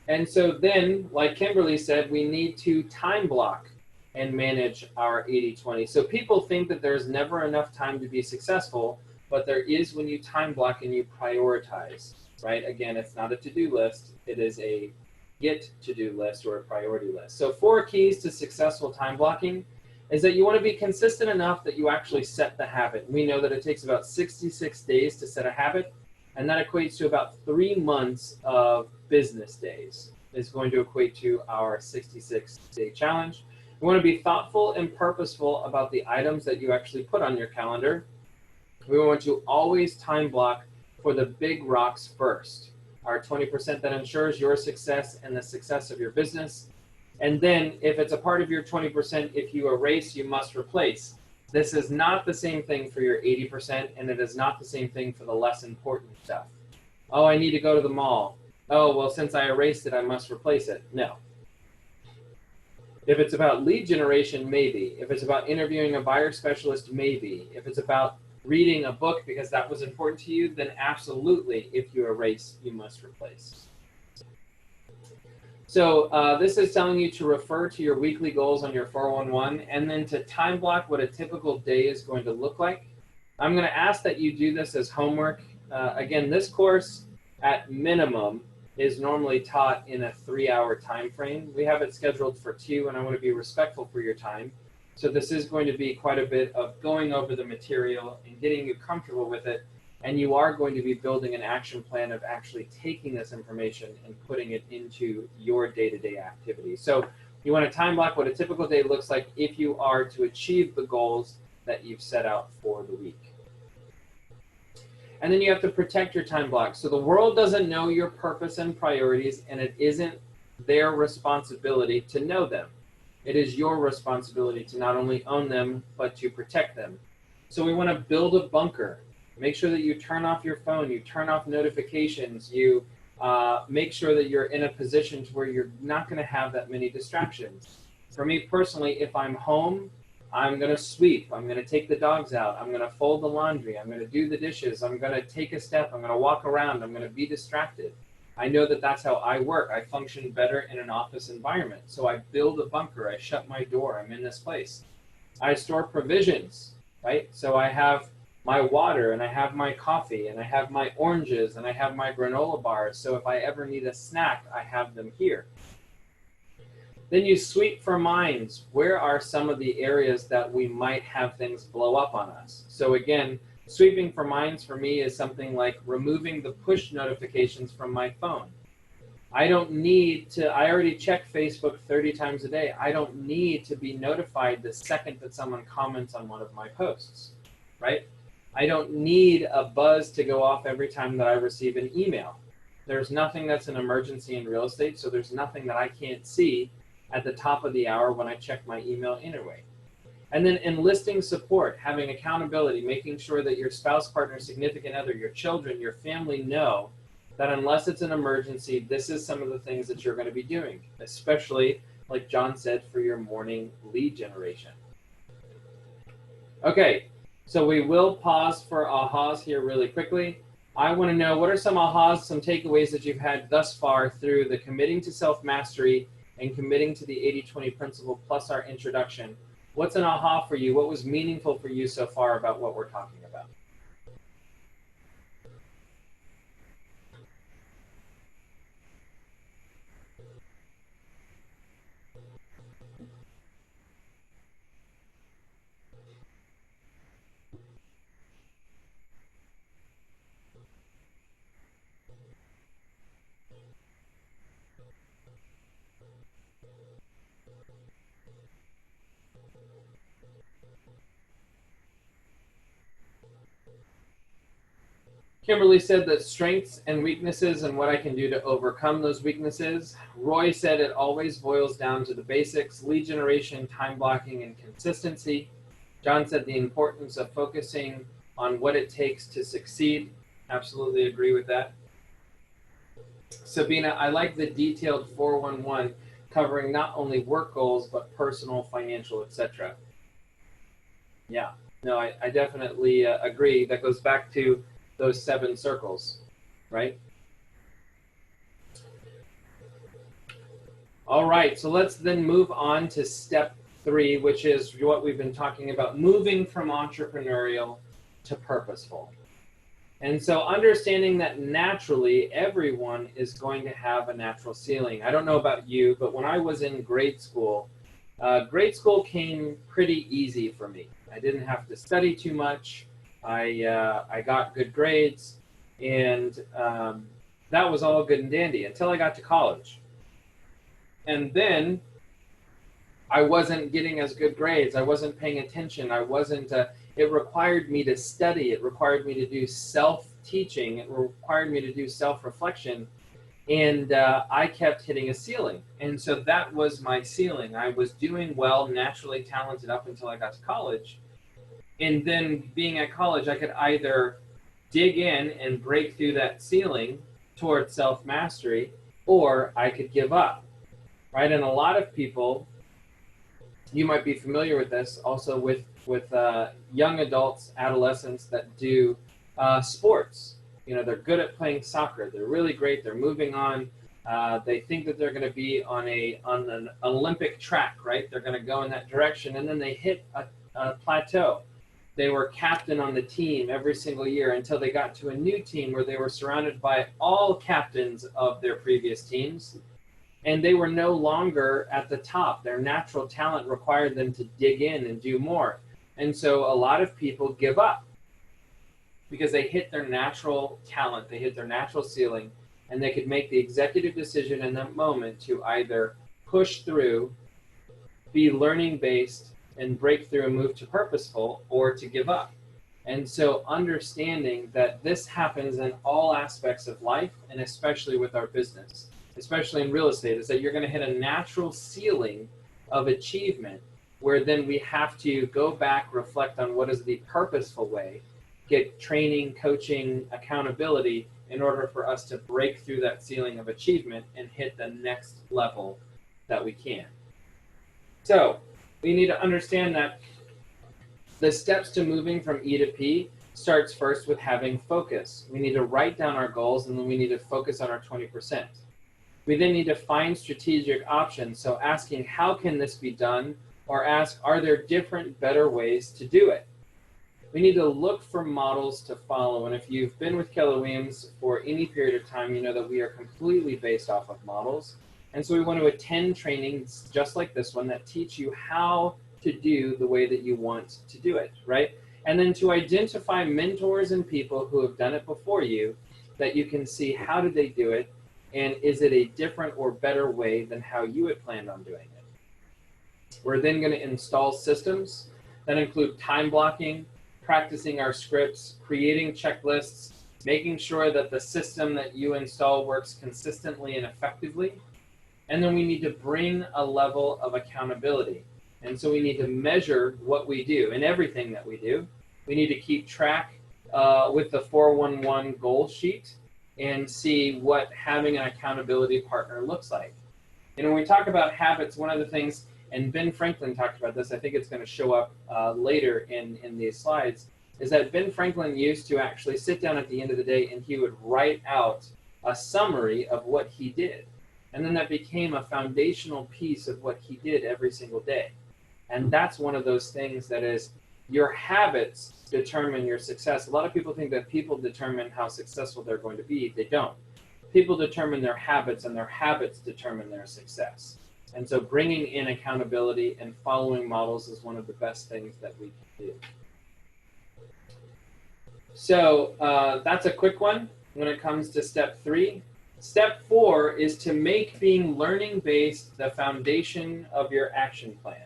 And so then, like Kimberly said, we need to time block and manage our 80-20. So people think that there's never enough time to be successful, but there is when you time block and you prioritize, right? Again, it's not a to-do list. It is a get to-do list or a priority list. So 4 keys to successful time blocking is that you want to be consistent enough that you actually set the habit. We know that it takes about 66 days to set a habit, and that equates to about 3 months of business days. Is going to equate to our 66-day challenge. You want to be thoughtful and purposeful about the items that you actually put on your calendar. We want to always time block for the big rocks first. Our 20% that ensures your success and the success of your business. And then if it's a part of your 20%, if you erase, you must replace. This is not the same thing for your 80%, and it is not the same thing for the less important stuff. Oh, I need to go to the mall. Oh, well, since I erased it, I must replace it. No. If it's about lead generation, maybe. If it's about interviewing a buyer specialist, maybe. If it's about reading a book because that was important to you, then absolutely, if you erase, you must replace. So this is telling you to refer to your weekly goals on your 411 and then to time block what a typical day is going to look like. I'm going to ask that you do this as homework. Again, this course at minimum is normally taught in a 3-hour time frame. We have it scheduled for 2, and I want to be respectful for your time. So this is going to be quite a bit of going over the material and getting you comfortable with it. And you are going to be building an action plan of actually taking this information and putting it into your day-to-day activities. So you want to time block what a typical day looks like if you are to achieve the goals that you've set out for the week. And then you have to protect your time block. So the world doesn't know your purpose and priorities, and it isn't their responsibility to know them. It is your responsibility to not only own them, but to protect them. So we want to build a bunker. Make sure that you turn off your phone, you turn off notifications, you make sure that you're in a position to where you're not going to have that many distractions. For me personally, if I'm home, I'm going to sweep, I'm going to take the dogs out, I'm going to fold the laundry, I'm going to do the dishes, I'm going to take a step, I'm going to walk around, I'm going to be distracted. I know that that's how I work. I function better in an office environment. So I build a bunker, I shut my door, I'm in this place. I store provisions, right? So I have my water, and I have my coffee, and I have my oranges, and I have my granola bars. So if I ever need a snack, I have them here. Then you sweep for minds. Where are some of the areas that we might have things blow up on us? So again, sweeping for minds for me is something like removing the push notifications from my phone. I don't need to, I already check Facebook 30 times a day. I don't need to be notified the second that someone comments on one of my posts, right? I don't need a buzz to go off every time that I receive an email. There's nothing that's an emergency in real estate, so there's nothing that I can't see at the top of the hour when I check my email anyway. And then enlisting support, having accountability, making sure that your spouse, partner, significant other, your children, your family know that unless it's an emergency, this is some of the things that you're going to be doing, especially, like John said, for your morning lead generation. Okay, so we will pause for ahas here really quickly. I want to know, what are some ahas, some takeaways that you've had thus far through the committing to self-mastery and committing to the 80-20 principle plus our introduction? What's an aha for you? What was meaningful for you so far about what we're talking about? Kimberly said that strengths and weaknesses and what I can do to overcome those weaknesses. Roy said it always boils down to the basics: lead generation, time blocking, and consistency. John said the importance of focusing on what it takes to succeed. Absolutely agree with that. Sabina, I like the detailed 411 covering not only work goals, but personal, financial, etc. Yeah, no, I definitely agree. That goes back to those 7 circles, right? All right, so let's then move on to step 3, which is what we've been talking about, moving from entrepreneurial to purposeful. And so understanding that naturally everyone is going to have a natural ceiling. I don't know about you, but when I was in grade school came pretty easy for me. I didn't have to study too much. I got good grades, and that was all good and dandy until I got to college. And then I wasn't getting as good grades. I wasn't paying attention. It required me to study. It required me to do self-teaching. It required me to do self-reflection. And I kept hitting a ceiling. And so that was my ceiling. I was doing well, naturally talented up until I got to college. And then being at college, I could either dig in and break through that ceiling towards self-mastery, or I could give up, right? And a lot of people, you might be familiar with this also with young adults, adolescents that do sports. You know, they're good at playing soccer. They're really great. They're moving on. They think that they're going to be on an Olympic track, right? They're going to go in that direction, and then they hit a plateau. They were captain on the team every single year until they got to a new team where they were surrounded by all captains of their previous teams. And they were no longer at the top. Their natural talent required them to dig in and do more. And so a lot of people give up because they hit their natural talent, they hit their natural ceiling, and they could make the executive decision in that moment to either push through, be learning-based, and break through and move to purposeful, or to give up. And so understanding that this happens in all aspects of life, and especially with our business, especially in real estate, is that you're going to hit a natural ceiling of achievement where then we have to go back, reflect on what is the purposeful way, get training, coaching, accountability in order for us to break through that ceiling of achievement and hit the next level that we can. So we need to understand that the steps to moving from E to P starts first with having focus. We need to write down our goals, and then we need to focus on our 20%. We then need to find strategic options. So asking, how can this be done? Or ask, are there different, better ways to do it? We need to look for models to follow. And if you've been with Keller Williams for any period of time, you know that we are completely based off of models. And so we want to attend trainings just like this one that teach you how to do the way that you want to do it, right? And then to identify mentors and people who have done it before you, that you can see how did they do it, and is it a different or better way than how you had planned on doing it. We're then going to install systems that include time blocking, practicing our scripts, creating checklists, making sure that the system that you install works consistently and effectively. And then we need to bring a level of accountability. And so we need to measure what we do in everything that we do. We need to keep track with the 411 goal sheet and see what having an accountability partner looks like. And when we talk about habits, one of the things, and Ben Franklin talked about this, I think it's going to show up later in these slides, is that Ben Franklin used to actually sit down at the end of the day and he would write out a summary of what he did. And then that became a foundational piece of what he did every single day. And that's one of those things that is, your habits determine your success. A lot of people think that people determine how successful they're going to be. They don't. People determine their habits, and their habits determine their success. And so bringing in accountability and following models is one of the best things that we can do. So that's a quick one when it comes to step 3. Step 4 is to make being learning-based the foundation of your action plan.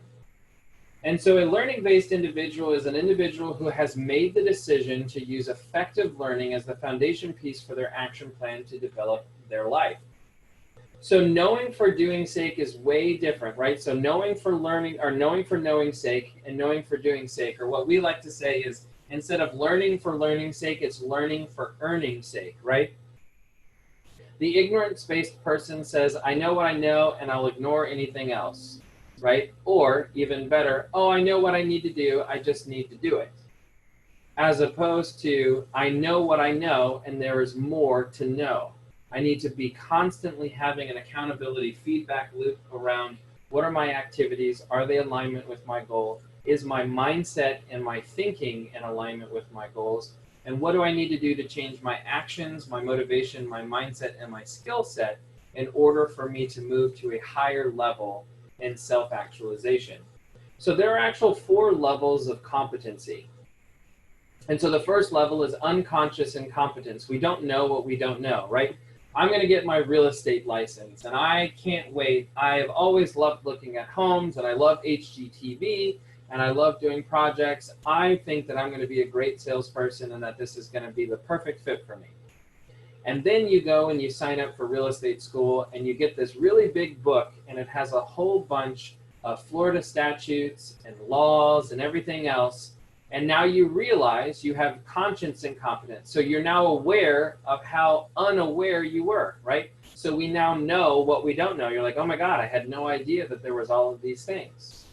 And so a learning-based individual is an individual who has made the decision to use effective learning as the foundation piece for their action plan to develop their life. So knowing for doing sake is way different, right? So knowing for learning, or knowing for knowing sake, and knowing for doing sake, or what we like to say is Instead of learning for learning's sake, it's learning for earning's sake, right? The ignorance-based person says, I know what I know and I'll ignore anything else, right? Or even better, oh, I know what I need to do, I just need to do it. As opposed to, I know what I know and there is more to know. I need to be constantly having an accountability feedback loop around what are my activities, are they in alignment with my goal? Is my mindset and my thinking in alignment with my goals? And what do I need to do to change my actions, my motivation, my mindset, and my skill set in order for me to move to a higher level in self-actualization? So there are actual 4 levels of competency. And so the first level is unconscious incompetence. We don't know what we don't know, right? I'm going to get my real estate license and I can't wait. I've always loved looking at homes and I love HGTV and I love doing projects. I think that I'm going to be a great salesperson and that this is going to be the perfect fit for me. And then you go and you sign up for real estate school and you get this really big book and it has a whole bunch of Florida statutes and laws and everything else. And now you realize you have conscience incompetence. So you're now aware of how unaware you were, right? So we now know what we don't know. You're like, oh my God, I had no idea that there was all of these things.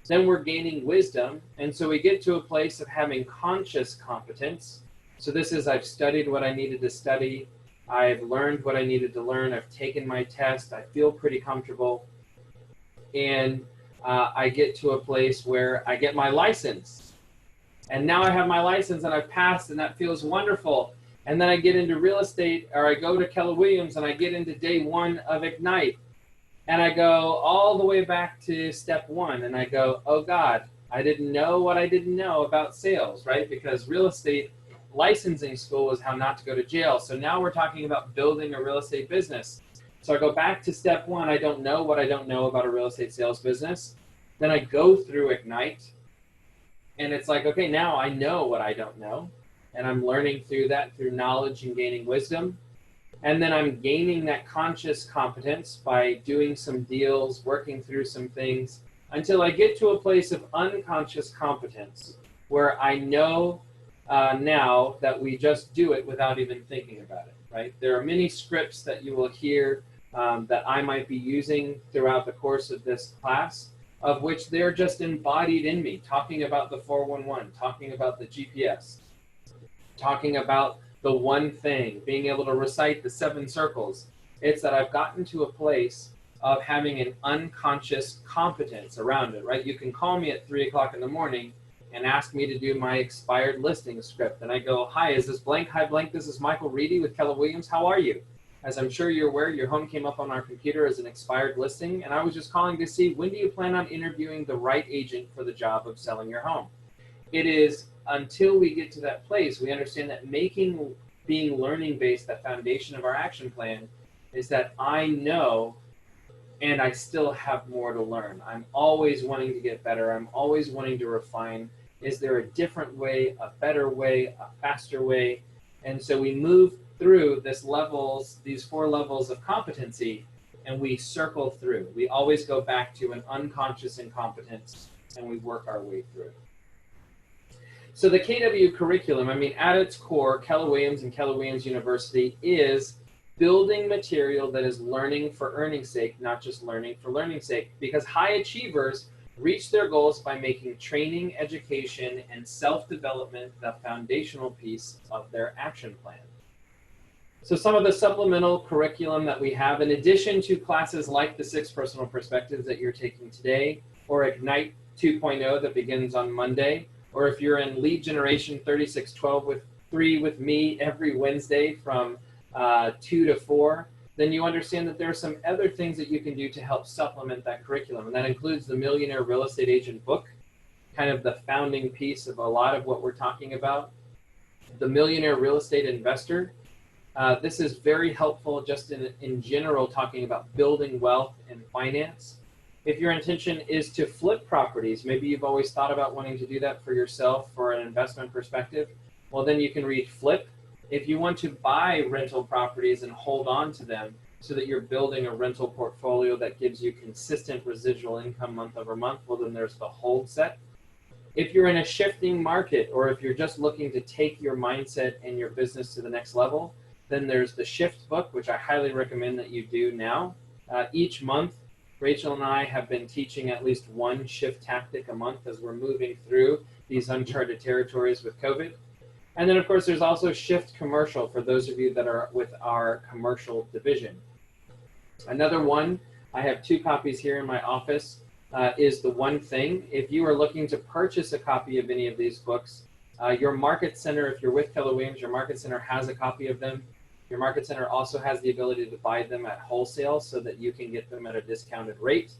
Then we're gaining wisdom. And so we get to a place of having conscious competence. So this is, I've studied what I needed to study. I've learned what I needed to learn. I've taken my test. I feel pretty comfortable. And I get to a place where I get my license. And now I have my license and I've passed and that feels wonderful. And then I get into real estate or I go to Keller Williams and I get into day 1 of Ignite. And I go all the way back to step 1 and I go, oh God, I didn't know what I didn't know about sales, right? Because real estate licensing school is how not to go to jail. So now we're talking about building a real estate business. So I go back to step 1. I don't know what I don't know about a real estate sales business. Then I go through Ignite. And it's like, okay, now I know what I don't know. And I'm learning through that, through knowledge and gaining wisdom. And then I'm gaining that conscious competence by doing some deals, working through some things, until I get to a place of unconscious competence, where I know now that we just do it without even thinking about it, right? There are many scripts that you will hear that I might be using throughout the course of this class, of which they're just embodied in me, talking about the 411, talking about the GPS, talking about the one thing, being able to recite the 7 circles. It's that I've gotten to a place of having an unconscious competence around it, right? You can call me at 3 o'clock in the morning and ask me to do my expired listing script. And I go, hi, is this blank? Hi, blank. This is Michael Reedy with Keller Williams. How are you? As I'm sure you're aware, your home came up on our computer as an expired listing, and I was just calling to see, when do you plan on interviewing the right agent for the job of selling your home? It is until we get to that place, we understand that being learning-based, that foundation of our action plan, is that I know and I still have more to learn. I'm always wanting to get better. I'm always wanting to refine. Is there a different way, a better way, a faster way? And so we move through these 4 levels of competency, and we circle through. We always go back to an unconscious incompetence, and we work our way through. So the KW curriculum, I mean, at its core, Keller Williams and Keller Williams University is building material that is learning for earning's sake, not just learning for learning's sake, because high achievers reach their goals by making training, education, and self-development the foundational piece of their action plan. So some of the supplemental curriculum that we have, in addition to classes like the 6 personal perspectives that you're taking today, or Ignite 2.0 that begins on Monday, or if you're in lead generation 3612 with me every Wednesday from 2 to 4, then you understand that there are some other things that you can do to help supplement that curriculum. And that includes the Millionaire Real Estate Agent book, kind of the founding piece of a lot of what we're talking about. The Millionaire Real Estate Investor. This is very helpful just in general, talking about building wealth and finance. If your intention is to flip properties, maybe you've always thought about wanting to do that for yourself for an investment perspective, well, then you can read Flip. If you want to buy rental properties and hold on to them so that you're building a rental portfolio that gives you consistent residual income month over month, well, then there's the Hold set. If you're in a shifting market, or if you're just looking to take your mindset and your business to the next level, then there's the Shift book, which I highly recommend that you do now. Each month, Rachel and I have been teaching at least one shift tactic a month as we're moving through these uncharted territories with COVID. And then, of course, there's also Shift Commercial for those of you that are with our commercial division. Another one, I have 2 copies here in my office, is The One Thing. If you are looking to purchase a copy of any of these books, your Market Center, if you're with Keller Williams, your Market Center has a copy of them. Your Market Center also has the ability to buy them at wholesale so that you can get them at a discounted rate.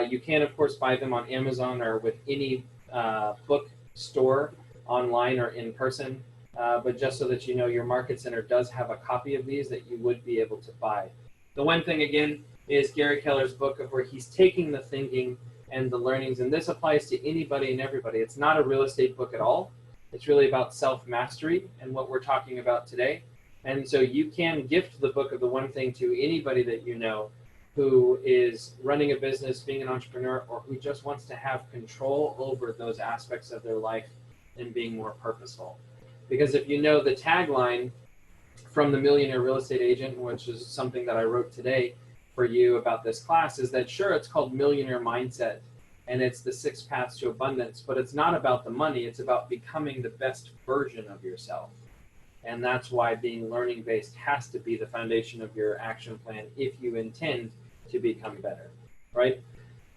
You can, of course, buy them on Amazon or with any bookstore, online or in person. But just so that you know, your Market Center does have a copy of these that you would be able to buy. The One Thing, again, is Gary Keller's book of where he's taking the thinking and the learnings, and this applies to anybody and everybody. It's not a real estate book at all. It's really about self-mastery and what we're talking about today. And so you can gift the book of The One Thing to anybody that you know who is running a business, being an entrepreneur, or who just wants to have control over those aspects of their life and being more purposeful. Because if you know the tagline from The Millionaire Real Estate Agent, which is something that I wrote today for you about this class, is that sure, it's called Millionaire Mindset and it's the 6 paths to abundance, but it's not about the money, it's about becoming the best version of yourself. And that's why being learning based has to be the foundation of your action plan if you intend to become better, right?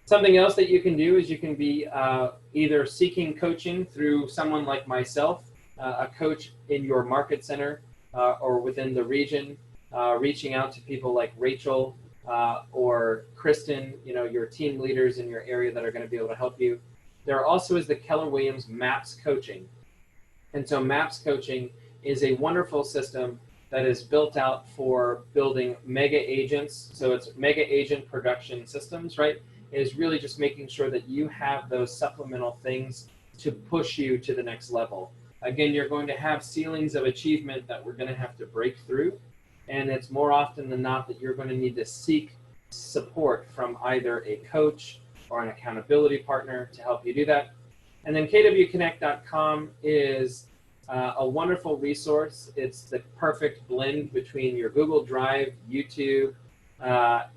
Something else that you can do is you can be either seeking coaching through someone like myself, a coach in your Market Center or within the region, reaching out to people like Rachel or Kristen, you know, your team leaders in your area that are going to be able to help you. There also is the Keller Williams MAPS coaching. And so MAPS coaching is a wonderful system that is built out for building mega agents. So it's mega agent production systems, right? It is really just making sure that you have those supplemental things to push you to the next level. Again, you're going to have ceilings of achievement that we're going to have to break through. And it's more often than not that you're going to need to seek support from either a coach or an accountability partner to help you do that. And then kwconnect.com is a wonderful resource. It's the perfect blend between your Google Drive, YouTube.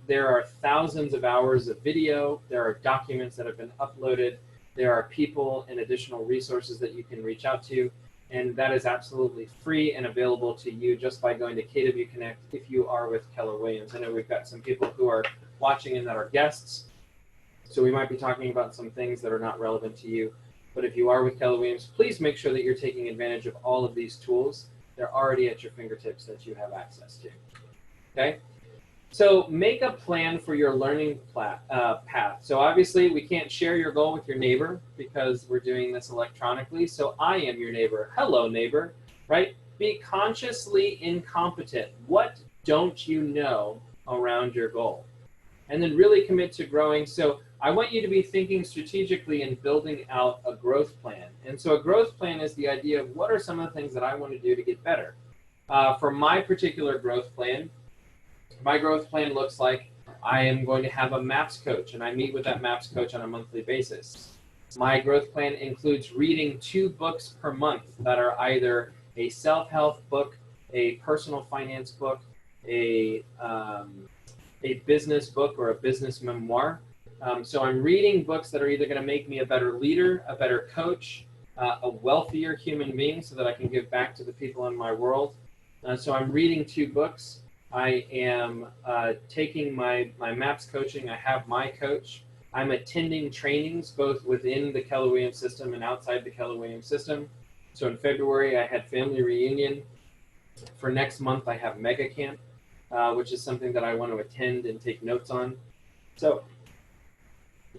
There are thousands of hours of video. There are documents that have been uploaded. There are people and additional resources that you can reach out to. And that is absolutely free and available to you just by going to KW Connect if you are with Keller Williams. I know we've got some people who are watching and that are guests, so we might be talking about some things that are not relevant to you. But if you are with Keller Williams, please make sure that you're taking advantage of all of these tools. They're already at your fingertips that you have access to. Okay? So make a plan for your learning path. So obviously we can't share your goal with your neighbor because we're doing this electronically. So I am your neighbor. Hello, neighbor, right? Be consciously incompetent. What don't you know around your goal? And then really commit to growing. So I want you to be thinking strategically and building out a growth plan. And so a growth plan is the idea of what are some of the things that I want to do to get better. For my particular growth plan, my growth plan looks like I am going to have a MAPS coach, and I meet with that MAPS coach on a monthly basis. My growth plan includes reading 2 books per month that are either a self-help book, a personal finance book, a business book, or a business memoir. So I'm reading books that are either going to make me a better leader, a better coach, a wealthier human being so that I can give back to the people in my world. So I'm reading 2 books. I am taking my MAPS coaching. I have my coach. I'm attending trainings both within the Keller Williams system and outside the Keller Williams system. So in February, I had family reunion. For next month, I have Mega Camp, which is something that I want to attend and take notes on. So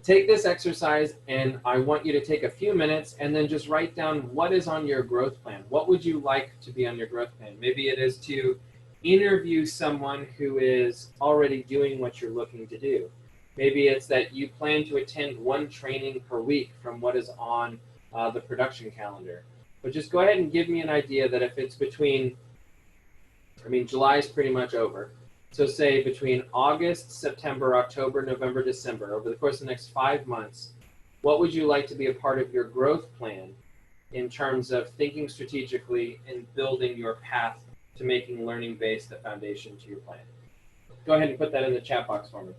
take this exercise, and I want you to take a few minutes and then just write down what is on your growth plan. What would you like to be on your growth plan? Maybe it is to interview someone who is already doing what you're looking to do. Maybe it's that you plan to attend 1 training per week from what is on the production calendar. But just go ahead and give me an idea that if it's between, July is pretty much over. So say between August, September, October, November, December, over the course of the next 5 months, What would you like to be a part of your growth plan in terms of thinking strategically and building your path to making learning-based the foundation to your plan? Go ahead and put that in the chat box for me.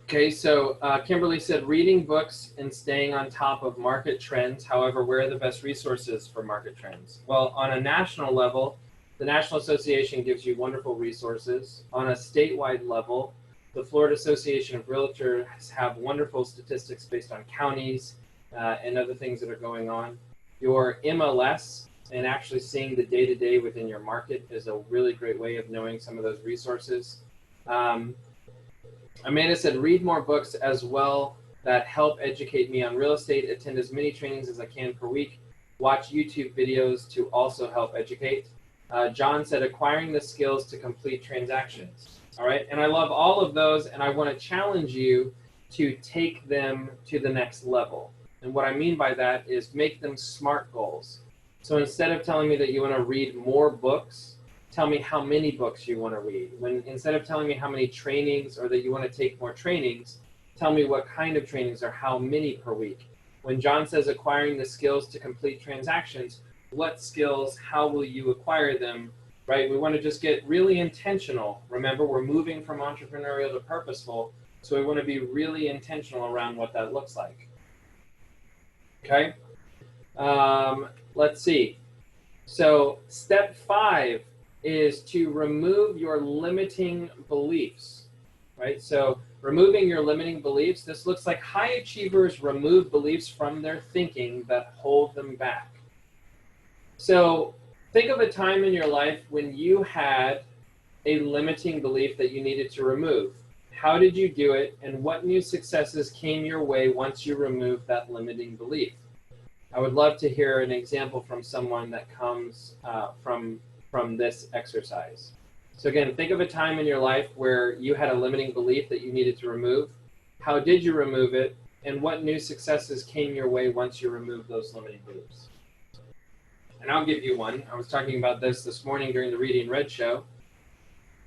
Okay, so Kimberly said reading books and staying on top of market trends. However, where are the best resources for market trends? Well, on a national level, the National Association gives you wonderful resources. On a statewide level, the Florida Association of Realtors have wonderful statistics based on counties and other things that are going on. Your MLS and actually seeing the day-to-day within your market is a really great way of knowing some of those resources. Amanda said, read more books as well that help educate me on real estate, attend as many trainings as I can per week, watch YouTube videos to also help educate. John said, acquiring the skills to complete transactions. All right, and I love all of those, and I want to challenge you to take them to the next level. And what I mean by that is make them SMART goals. So instead of telling me that you want to read more books, tell me how many books you want to read. Instead of telling me how many trainings or that you want to take more trainings, tell me what kind of trainings or how many per week. When John says acquiring the skills to complete transactions, what skills, how will you acquire them, right? We want to just get really intentional. Remember, we're moving from entrepreneurial to purposeful, so we want to be really intentional around what that looks like. Okay? Let's see. So step 5 is to remove your limiting beliefs, right? So removing your limiting beliefs, this looks like high achievers remove beliefs from their thinking that hold them back. So think of a time in your life when you had a limiting belief that you needed to remove. How did you do it, and what new successes came your way once you removed that limiting belief? I would love to hear an example from someone that comes from this exercise. So again, think of a time in your life where you had a limiting belief that you needed to remove. How did you remove it? And what new successes came your way once you removed those limiting beliefs? And I'll give you one. I was talking about this morning during the Reedy and Red show.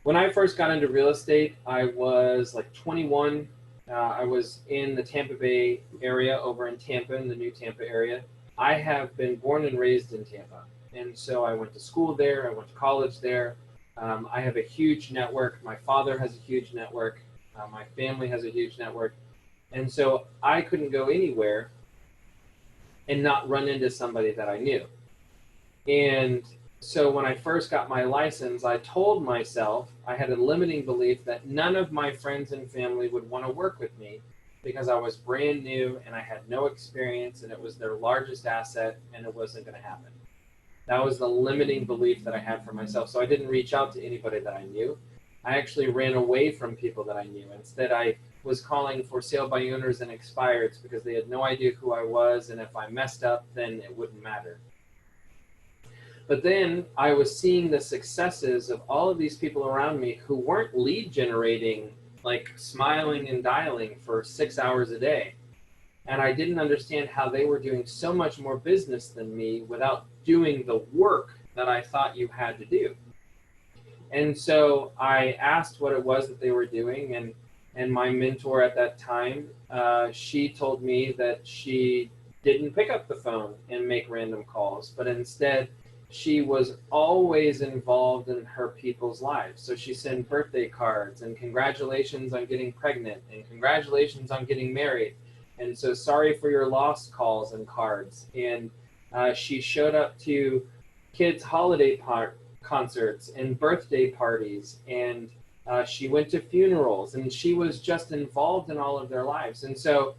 When I first got into real estate, I was like 21. I was in the Tampa Bay area, over in Tampa, in the new Tampa area. I have been born and raised in Tampa. And so I went to school there, I went to college there. I have a huge network. My father has a huge network. My family has a huge network. And so I couldn't go anywhere and not run into somebody that I knew. And so when I first got my license, I told myself, I had a limiting belief that none of my friends and family would want to work with me because I was brand new and I had no experience and it was their largest asset and it wasn't going to happen. That was the limiting belief that I had for myself. So I didn't reach out to anybody that I knew. I actually ran away from people that I knew. Instead, I was calling for sale by owners and expireds because they had no idea who I was, and if I messed up, then it wouldn't matter. But then I was seeing the successes of all of these people around me who weren't lead generating, like smiling and dialing for 6 hours a day. And I didn't understand how they were doing so much more business than me without doing the work that I thought you had to do. And so I asked what it was that they were doing, and my mentor at that time, she told me that she didn't pick up the phone and make random calls, but instead she was always involved in her people's lives. So she sent birthday cards and congratulations on getting pregnant and congratulations on getting married. And so sorry for your loss calls and cards. And she showed up to kids' holiday concerts and birthday parties, and she went to funerals, and she was just involved in all of their lives. And so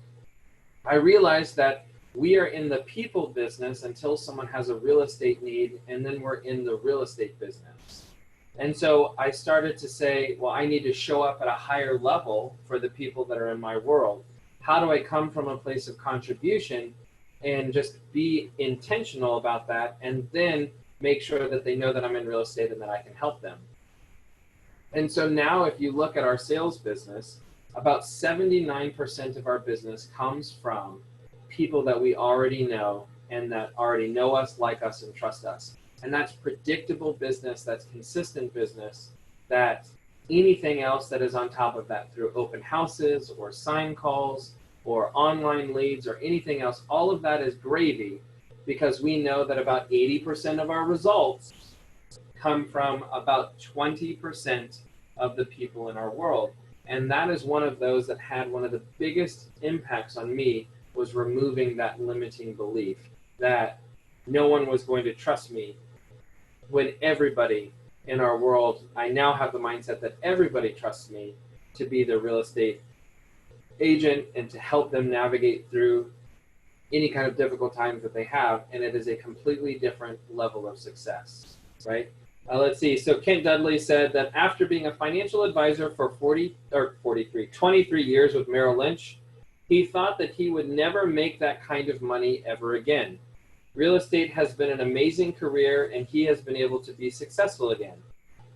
I realized that we are in the people business until someone has a real estate need, and then we're in the real estate business. And so I started to say, well, I need to show up at a higher level for the people that are in my world. How do I come from a place of contribution and just be intentional about that, and then make sure that they know that I'm in real estate and that I can help them? And so now if you look at our sales business, about 79% of our business comes from people that we already know and that already know us, like us, and trust us. And that's predictable business, that's consistent business, that anything else that is on top of that through open houses or sign calls or online leads or anything else, all of that is gravy, because we know that about 80% of our results come from about 20% of the people in our world. And that is one of those that had one of the biggest impacts on me, was removing that limiting belief that no one was going to trust me, when everybody in our world, I now have the mindset that everybody trusts me to be their real estate agent and to help them navigate through any kind of difficult times that they have. And it is a completely different level of success, right? Let's see. So Kent Dudley said that after being a financial advisor for 23 years with Merrill Lynch, he thought that he would never make that kind of money ever again. Real estate has been an amazing career, and he has been able to be successful again.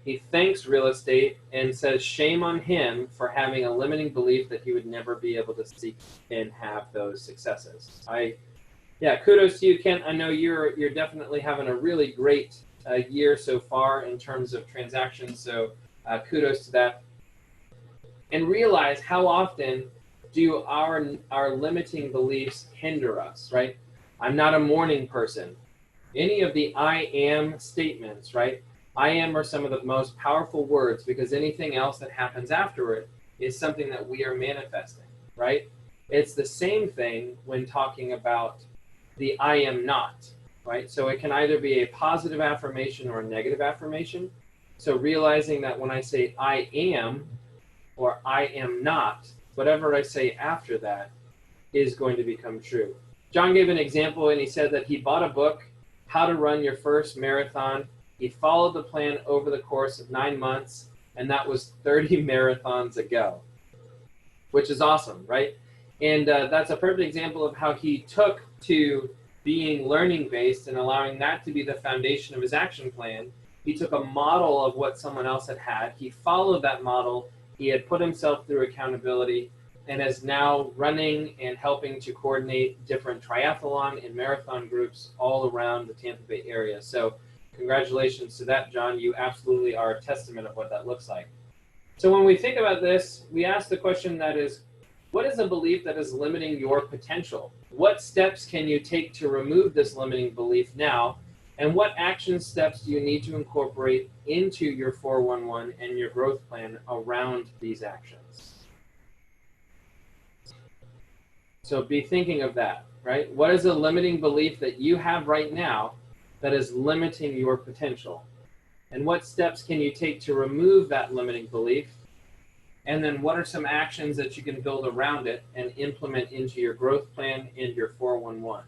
He thanks real estate and says shame on him for having a limiting belief that he would never be able to seek and have those successes. Kudos to you, Kent. I know you're definitely having a really great year so far in terms of transactions, so kudos to that. And realize how often do our limiting beliefs hinder us, right? I'm not a morning person. Any of the I am statements, right? I am are some of the most powerful words, because anything else that happens after it is something that we are manifesting, right? It's the same thing when talking about the I am not, right? So it can either be a positive affirmation or a negative affirmation. So realizing that when I say I am or I am not, whatever I say after that is going to become true. John gave an example, and he said that he bought a book, How to Run Your First Marathon. He followed the plan over the course of 9 months, and that was 30 marathons ago, which is awesome, right? And that's a perfect example of how he took to being learning-based and allowing that to be the foundation of his action plan. He took a model of what someone else had. He followed that model. He had put himself through accountability, and is now running and helping to coordinate different triathlon and marathon groups all around the Tampa Bay area. So congratulations to that, John. You absolutely are a testament of what that looks like. So when we think about this, we ask the question that is, what is a belief that is limiting your potential? What steps can you take to remove this limiting belief now? And what action steps do you need to incorporate into your 411 and your growth plan around these actions? So be thinking of that, right? What is a limiting belief that you have right now that is limiting your potential? And what steps can you take to remove that limiting belief? And then what are some actions that you can build around it and implement into your growth plan and your 411?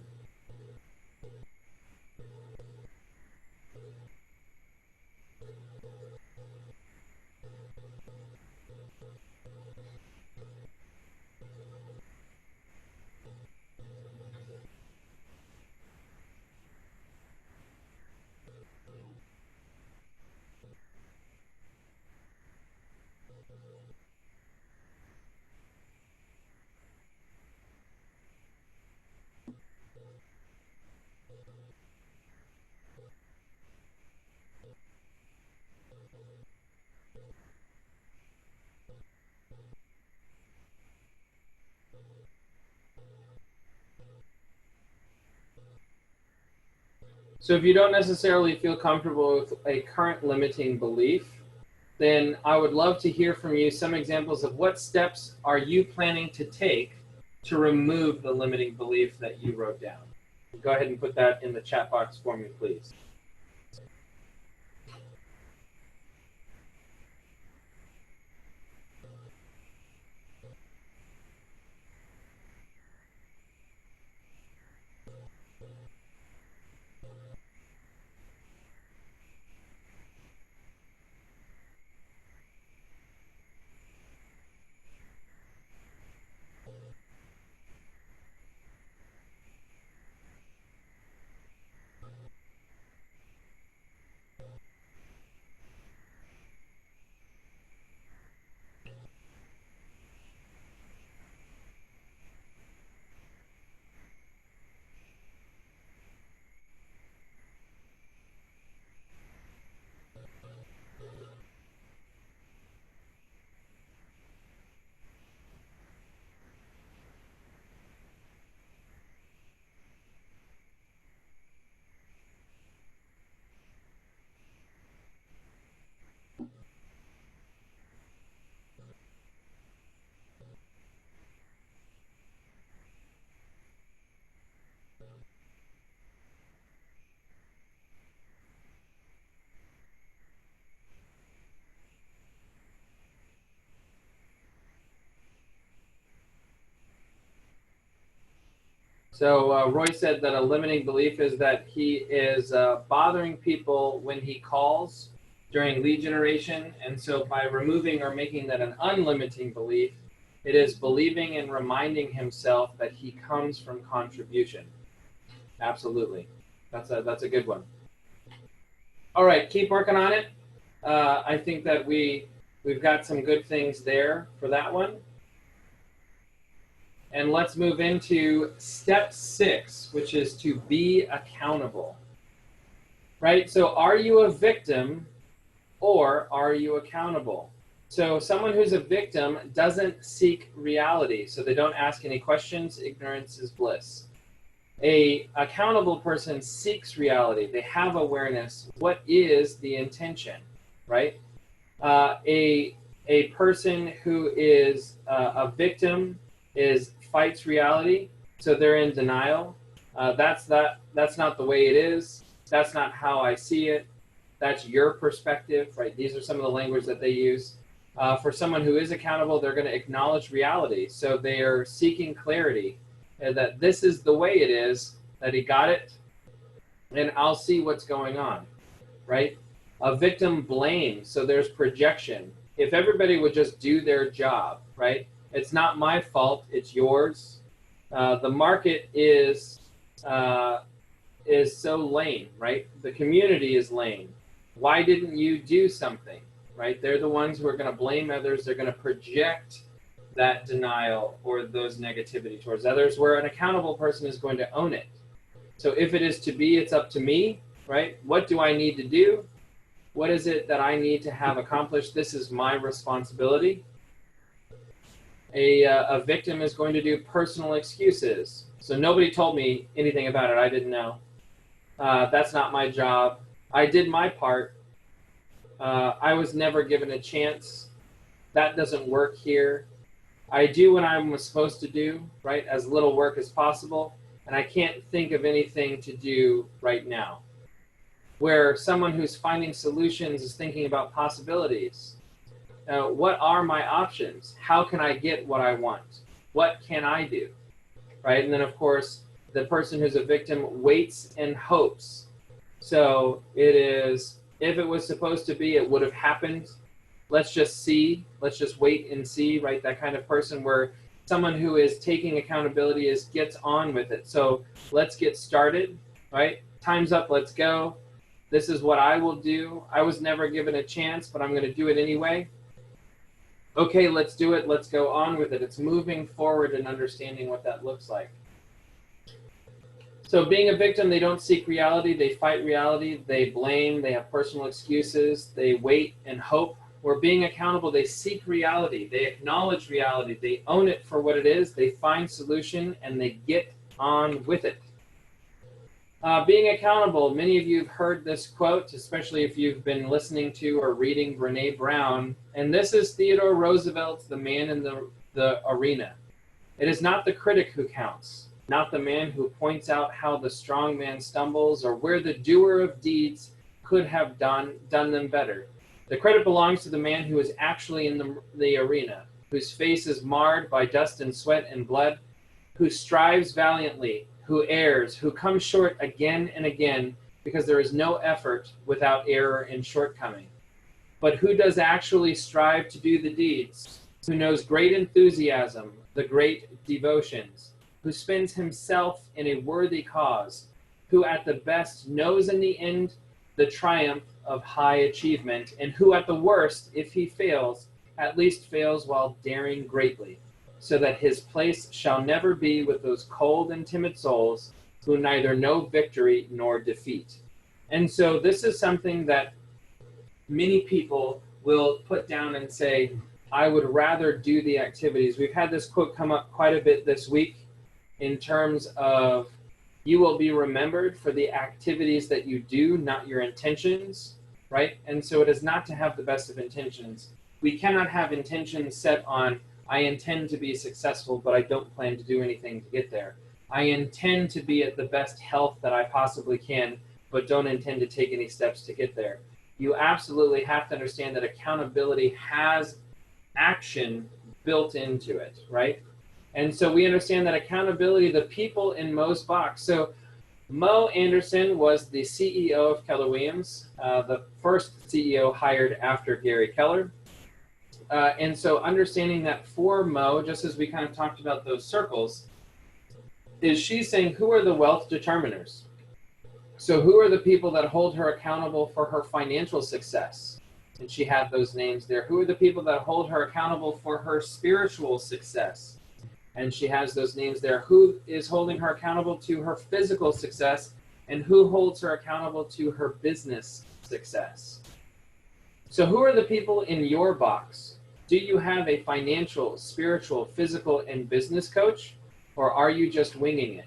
So if you don't necessarily feel comfortable with a current limiting belief, then I would love to hear from you some examples of what steps are you planning to take to remove the limiting belief that you wrote down. Go ahead and put that in the chat box for me, please. So Roy said that a limiting belief is that he is bothering people when he calls during lead generation. And so by removing or making that an unlimiting belief, it is believing and reminding himself that he comes from contribution. Absolutely. That's a good one. All right, keep working on it. I think that we've got some good things there for that one. And let's move into step 6, which is to be accountable. Right? So are you a victim or are you accountable? So someone who's a victim doesn't seek reality. So they don't ask any questions. Ignorance is bliss. A accountable person seeks reality. They have awareness. What is the intention? Right? A person who is a victim fights reality, so they're in denial. That's not the way it is. That's not how I see it. That's your perspective, right? These are some of the language that they use. For someone who is accountable, they're going to acknowledge reality. So they are seeking clarity, that this is the way it is, that he got it, and I'll see what's going on, right? A victim blames, so there's projection. If everybody would just do their job, right? It's not my fault, it's yours. The market is so lame, right? The community is lame. Why didn't you do something, right? They're the ones who are going to blame others. They're going to project that denial or those negativity towards others, where an accountable person is going to own it. So if it is to be, it's up to me, right? What do I need to do? What is it that I need to have accomplished? This is my responsibility. A victim is going to do personal excuses. So nobody told me anything about it. I didn't know. That's not my job. I did my part. I was never given a chance. That doesn't work here. I do what I'm supposed to do, right? As little work as possible. And I can't think of anything to do right now. Where someone who's finding solutions is thinking about possibilities. What are my options? How can I get what I want? What can I do? Right? And then, of course, the person who's a victim waits and hopes. So it is, if it was supposed to be, it would have happened. Let's just see. Let's just wait and see, right? That kind of person, where someone who is taking accountability gets on with it. So let's get started, right? Time's up. Let's go. This is what I will do. I was never given a chance, but I'm going to do it anyway. Okay, let's do it. Let's go on with it. It's moving forward and understanding what that looks like. So being a victim, they don't seek reality. They fight reality. They blame. They have personal excuses. They wait and hope. Where being accountable, they seek reality. They acknowledge reality. They own it for what it is. They find solution and they get on with it. Being accountable. Many of you have heard this quote, especially if you've been listening to or reading Brene Brown. And this is Theodore Roosevelt's The Man in the Arena. It is not the critic who counts, not the man who points out how the strong man stumbles or where the doer of deeds could have done them better. The credit belongs to the man who is actually in the arena, whose face is marred by dust and sweat and blood, who strives valiantly, who errs, who comes short again and again, because there is no effort without error and shortcoming. But who does actually strive to do the deeds, who knows great enthusiasm, the great devotions, who spends himself in a worthy cause, who at the best knows in the end the triumph of high achievement, and who at the worst, if he fails, at least fails while daring greatly, so that his place shall never be with those cold and timid souls who neither know victory nor defeat. And so this is something that many people will put down and say, I would rather do the activities. We've had this quote come up quite a bit this week in terms of you will be remembered for the activities that you do, not your intentions, right? And so it is not to have the best of intentions. We cannot have intentions set on, I intend to be successful, but I don't plan to do anything to get there. I intend to be at the best health that I possibly can, but don't intend to take any steps to get there. You absolutely have to understand that accountability has action built into it, right? And so we understand that accountability, the people in Mo's box. So Mo Anderson was the CEO of Keller Williams, the first CEO hired after Gary Keller. And so understanding that for Mo, just as we kind of talked about those circles, is she's saying, who are the wealth determiners? So who are the people that hold her accountable for her financial success? And she had those names there. Who are the people that hold her accountable for her spiritual success? And she has those names there. Who is holding her accountable to her physical success? And who holds her accountable to her business success? So who are the people in your box? Do you have a financial, spiritual, physical, and business coach? Or are you just winging it?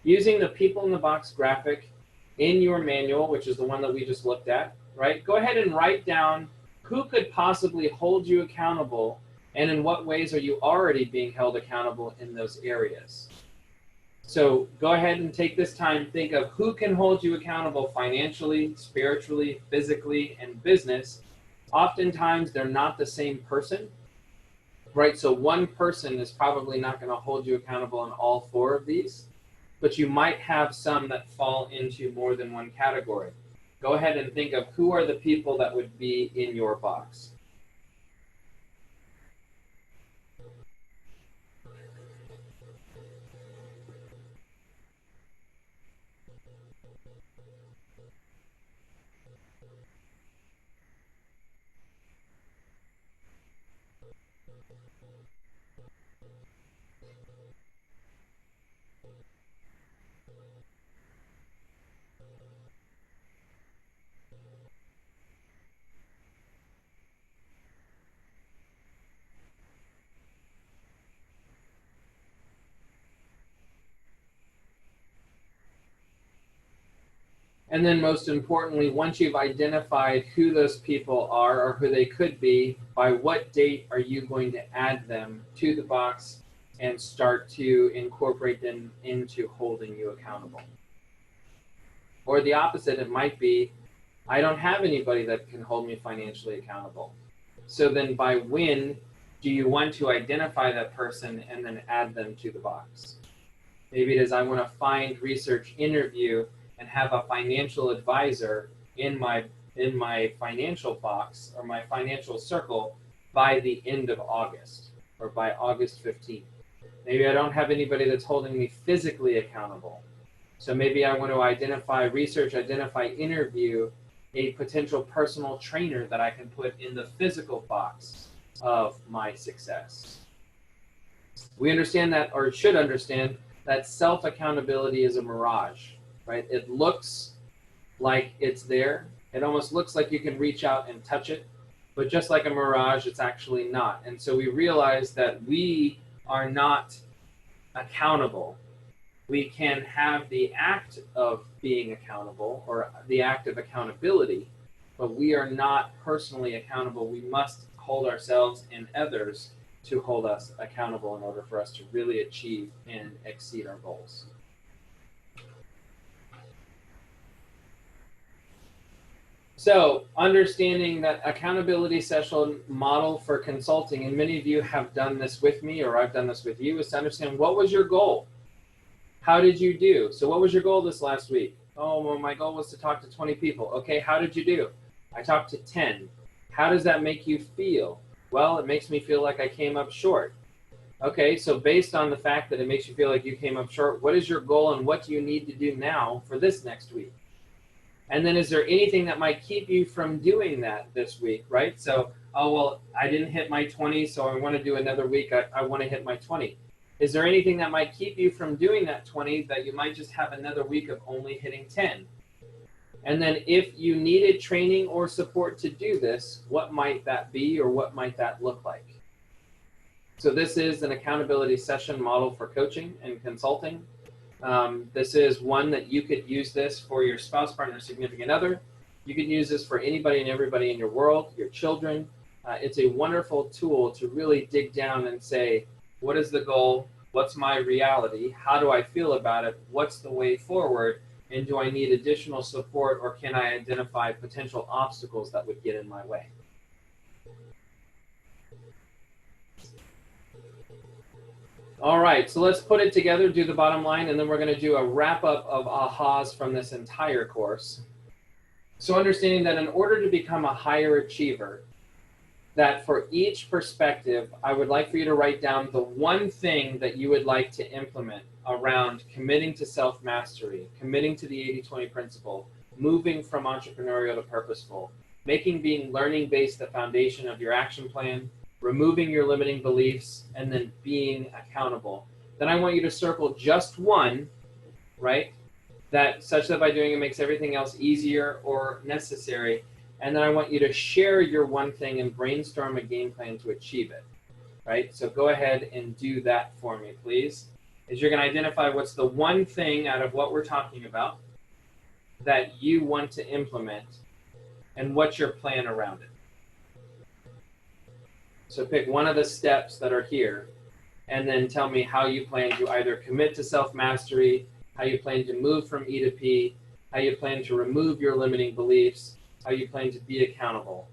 Using the people in the box graphic in your manual, which is the one that we just looked at, right? Go ahead and write down who could possibly hold you accountable, and in what ways are you already being held accountable in those areas. So go ahead and take this time, think of who can hold you accountable financially, spiritually, physically, and business. Oftentimes they're not the same person, right? So one person is probably not going to hold you accountable in all four of these, but you might have some that fall into more than one category. Go ahead and think of who are the people that would be in your box. And then most importantly, once you've identified who those people are or who they could be, by what date are you going to add them to the box and start to incorporate them into holding you accountable? Or the opposite, it might be, I don't have anybody that can hold me financially accountable. So then by when do you want to identify that person and then add them to the box? Maybe it is, I want to find, research, interview, and have a financial advisor in my financial box or my financial circle by the end of August or by August 15th. Maybe I don't have anybody that's holding me physically accountable. So maybe I want to identify, research, identify, interview a potential personal trainer that I can put in the physical box of my success. We understand that, or should understand, that self-accountability is a mirage. Right? It looks like it's there. It almost looks like you can reach out and touch it, but just like a mirage, it's actually not. And so we realize that we are not accountable We can have the act of being accountable or the act of accountability, but we are not personally accountable. We must hold ourselves and others to hold us accountable in order for us to really achieve and exceed our goals. So, understanding that accountability session model for consulting, and many of you have done this with me, or I've done this with you, is to understand what was your goal? How did you do? So what was your goal this last week? Oh, well, my goal was to talk to 20 people. Okay, how did you do? I talked to 10. How does that make you feel? Well, it makes me feel like I came up short. Okay, so based on the fact that it makes you feel like you came up short, what is your goal and what do you need to do now for this next week? And then is there anything that might keep you from doing that this week, right? So, oh, well, I didn't hit my 20, so I want to do another week. I want to hit my 20. Is there anything that might keep you from doing that 20 that you might just have another week of only hitting 10? And then if you needed training or support to do this, what might that be or what might that look like? So this is an accountability session model for coaching and consulting. This is one that you could use this for your spouse, partner, significant other. You can use this for anybody and everybody in your world, your children. It's a wonderful tool to really dig down and say, what is the goal? What's my reality? How do I feel about it? What's the way forward? And do I need additional support, or can I identify potential obstacles that would get in my way? All right, so let's put it together, do the bottom line, and then we're going to do a wrap-up of ahas from this entire course. So understanding that in order to become a higher achiever, that for each perspective, I would like for you to write down the one thing that you would like to implement around committing to self-mastery, committing to the 80-20 principle, moving from entrepreneurial to purposeful, making being learning-based the foundation of your action plan, removing your limiting beliefs, and then being accountable. Then I want you to circle just one, right? That such that by doing it makes everything else easier or necessary. And then I want you to share your one thing and brainstorm a game plan to achieve it, right? So go ahead and do that for me, please. Is you're going to identify what's the one thing out of what we're talking about that you want to implement and what's your plan around it. So pick one of the steps that are here and then tell me how you plan to either commit to self-mastery, how you plan to move from E to P, how you plan to remove your limiting beliefs, how you plan to be accountable.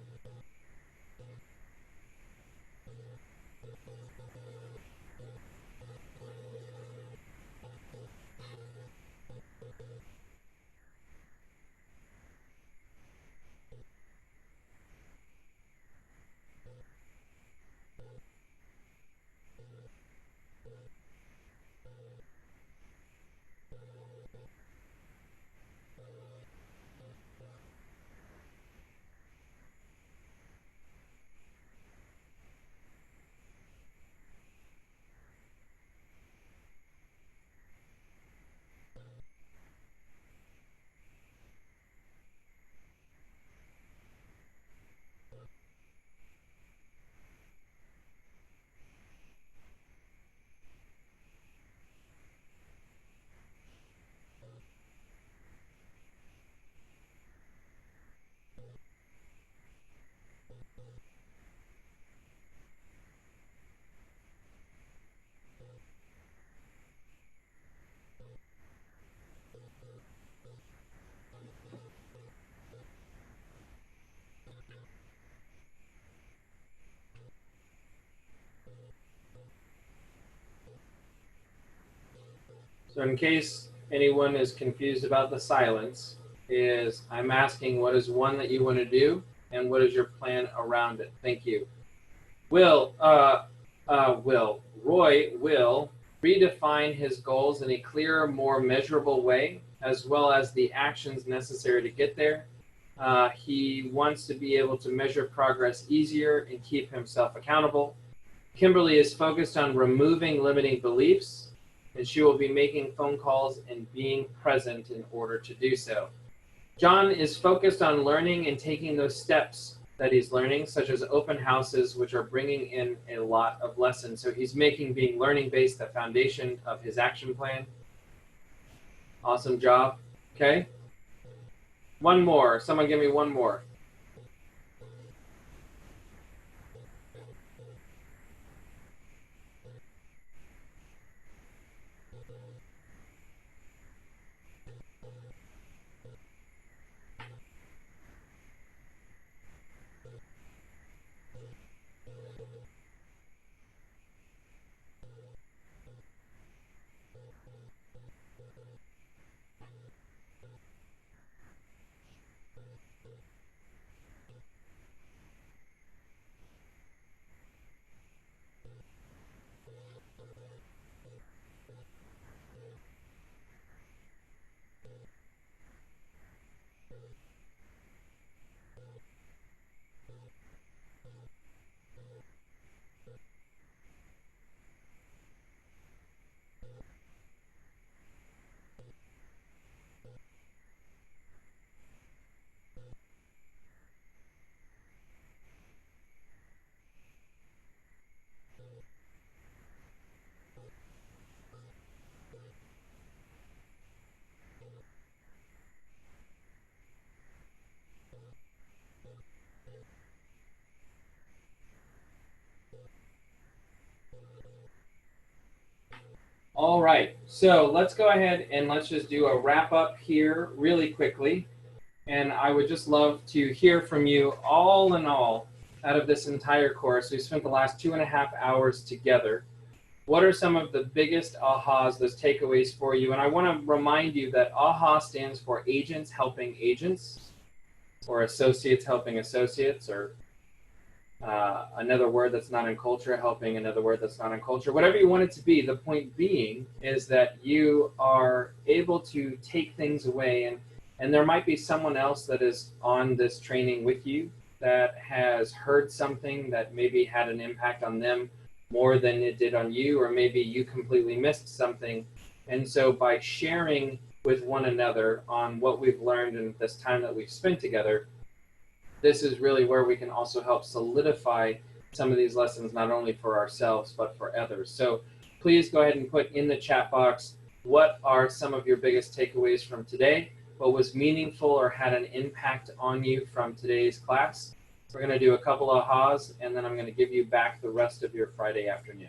So in case anyone is confused about the silence, is I'm asking what is one that you want to do and what is your plan around it? Thank you. Roy will redefine his goals in a clearer, more measurable way, as well as the actions necessary to get there. He wants to be able to measure progress easier and keep himself accountable. Kimberly is focused on removing limiting beliefs, and she will be making phone calls and being present in order to do so. John is focused on learning and taking those steps that he's learning, such as open houses, which are bringing in a lot of lessons. So he's making being learning-based the foundation of his action plan. Awesome job. Okay. One more. Someone give me one more. All right, so let's go ahead and let's just do a wrap up here really quickly. And I would just love to hear from you all in all out of this entire course. We spent the last 2.5 hours together. What are some of the biggest ahas, those takeaways for you? And I want to remind you that AHA stands for agents helping agents, or associates helping associates, or another word that's not in culture helping another word that's not in culture. Whatever you want it to be, the point being is that you are able to take things away, and there might be someone else that is on this training with you that has heard something that maybe had an impact on them more than it did on you, or maybe you completely missed something. And so by sharing with one another on what we've learned in this time that we've spent together, this is really where we can also help solidify some of these lessons, not only for ourselves, but for others. So please go ahead and put in the chat box, what are some of your biggest takeaways from today? What was meaningful or had an impact on you from today's class? We're going to do a couple of ahas, and then I'm going to give you back the rest of your Friday afternoon.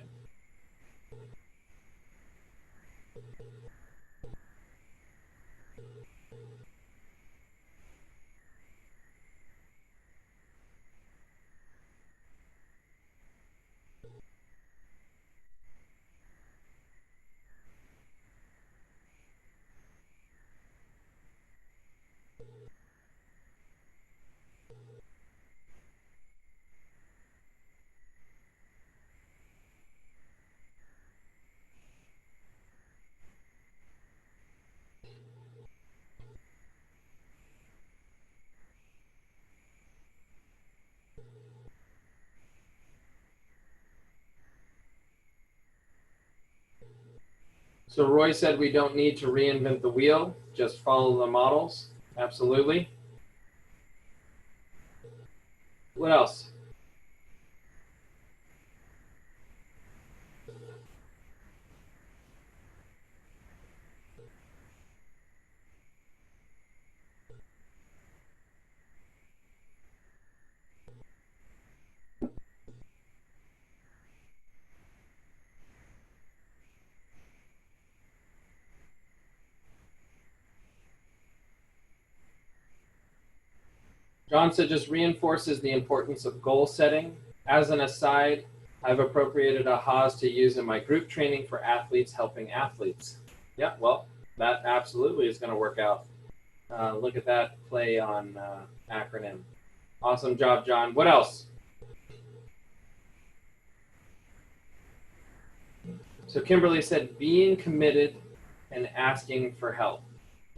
So Roy said we don't need to reinvent the wheel, just follow the models. Absolutely. What else? John said just reinforces the importance of goal setting. As an aside, I've appropriated ahas to use in my group training for athletes helping athletes. Yeah, well, that absolutely is going to work out. Look at that play on acronym. Awesome job, John. What else? So Kimberly said being committed and asking for help.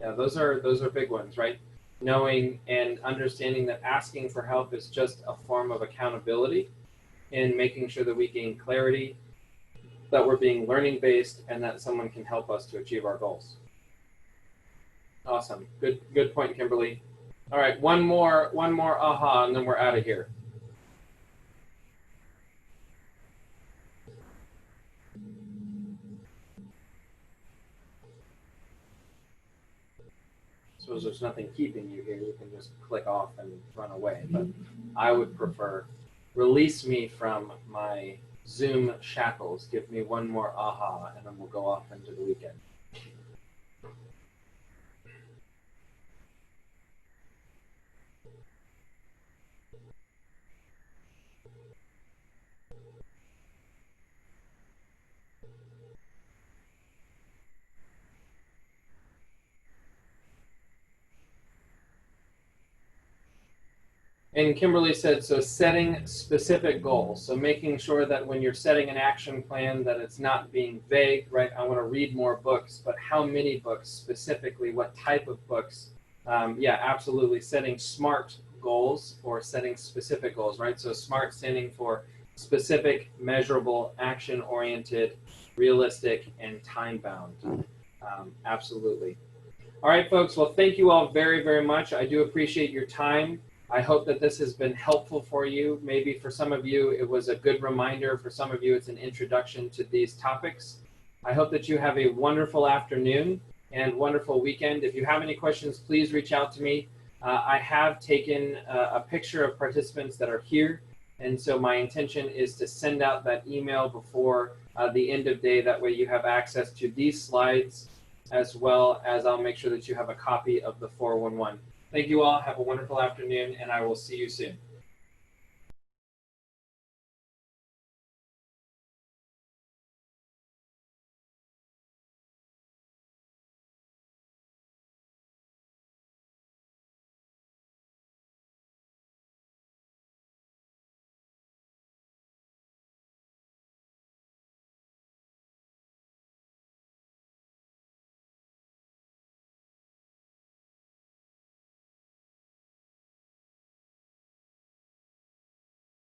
Yeah, those are big ones, right? Knowing and understanding that asking for help is just a form of accountability in making sure that we gain clarity, that we're being learning based, and that someone can help us to achieve our goals. Awesome. Good point, Kimberly. All right, one more aha, and then we're out of here. suppose there's nothing keeping you here. You can just click off and run away. But I would prefer release me from my Zoom shackles. Give me one more aha, and then we'll go off into the weekend. And Kimberly said, so setting specific goals. So making sure that when you're setting an action plan that it's not being vague, right? I want to read more books, but how many books specifically? What type of books? Yeah, absolutely. Setting SMART goals or setting specific goals, right? So SMART standing for specific, measurable, action-oriented, realistic, and time-bound. Absolutely. All right, folks. Well, thank you all very, very much. I do appreciate your time. I hope that this has been helpful for you. Maybe for some of you, it was a good reminder. For some of you, it's an introduction to these topics. I hope that you have a wonderful afternoon and wonderful weekend. If you have any questions, please reach out to me. I have taken a picture of participants that are here. And so my intention is to send out that email before the end of day. That way you have access to these slides, as well as I'll make sure that you have a copy of the 411. Thank you all. Have a wonderful afternoon, and I will see you soon.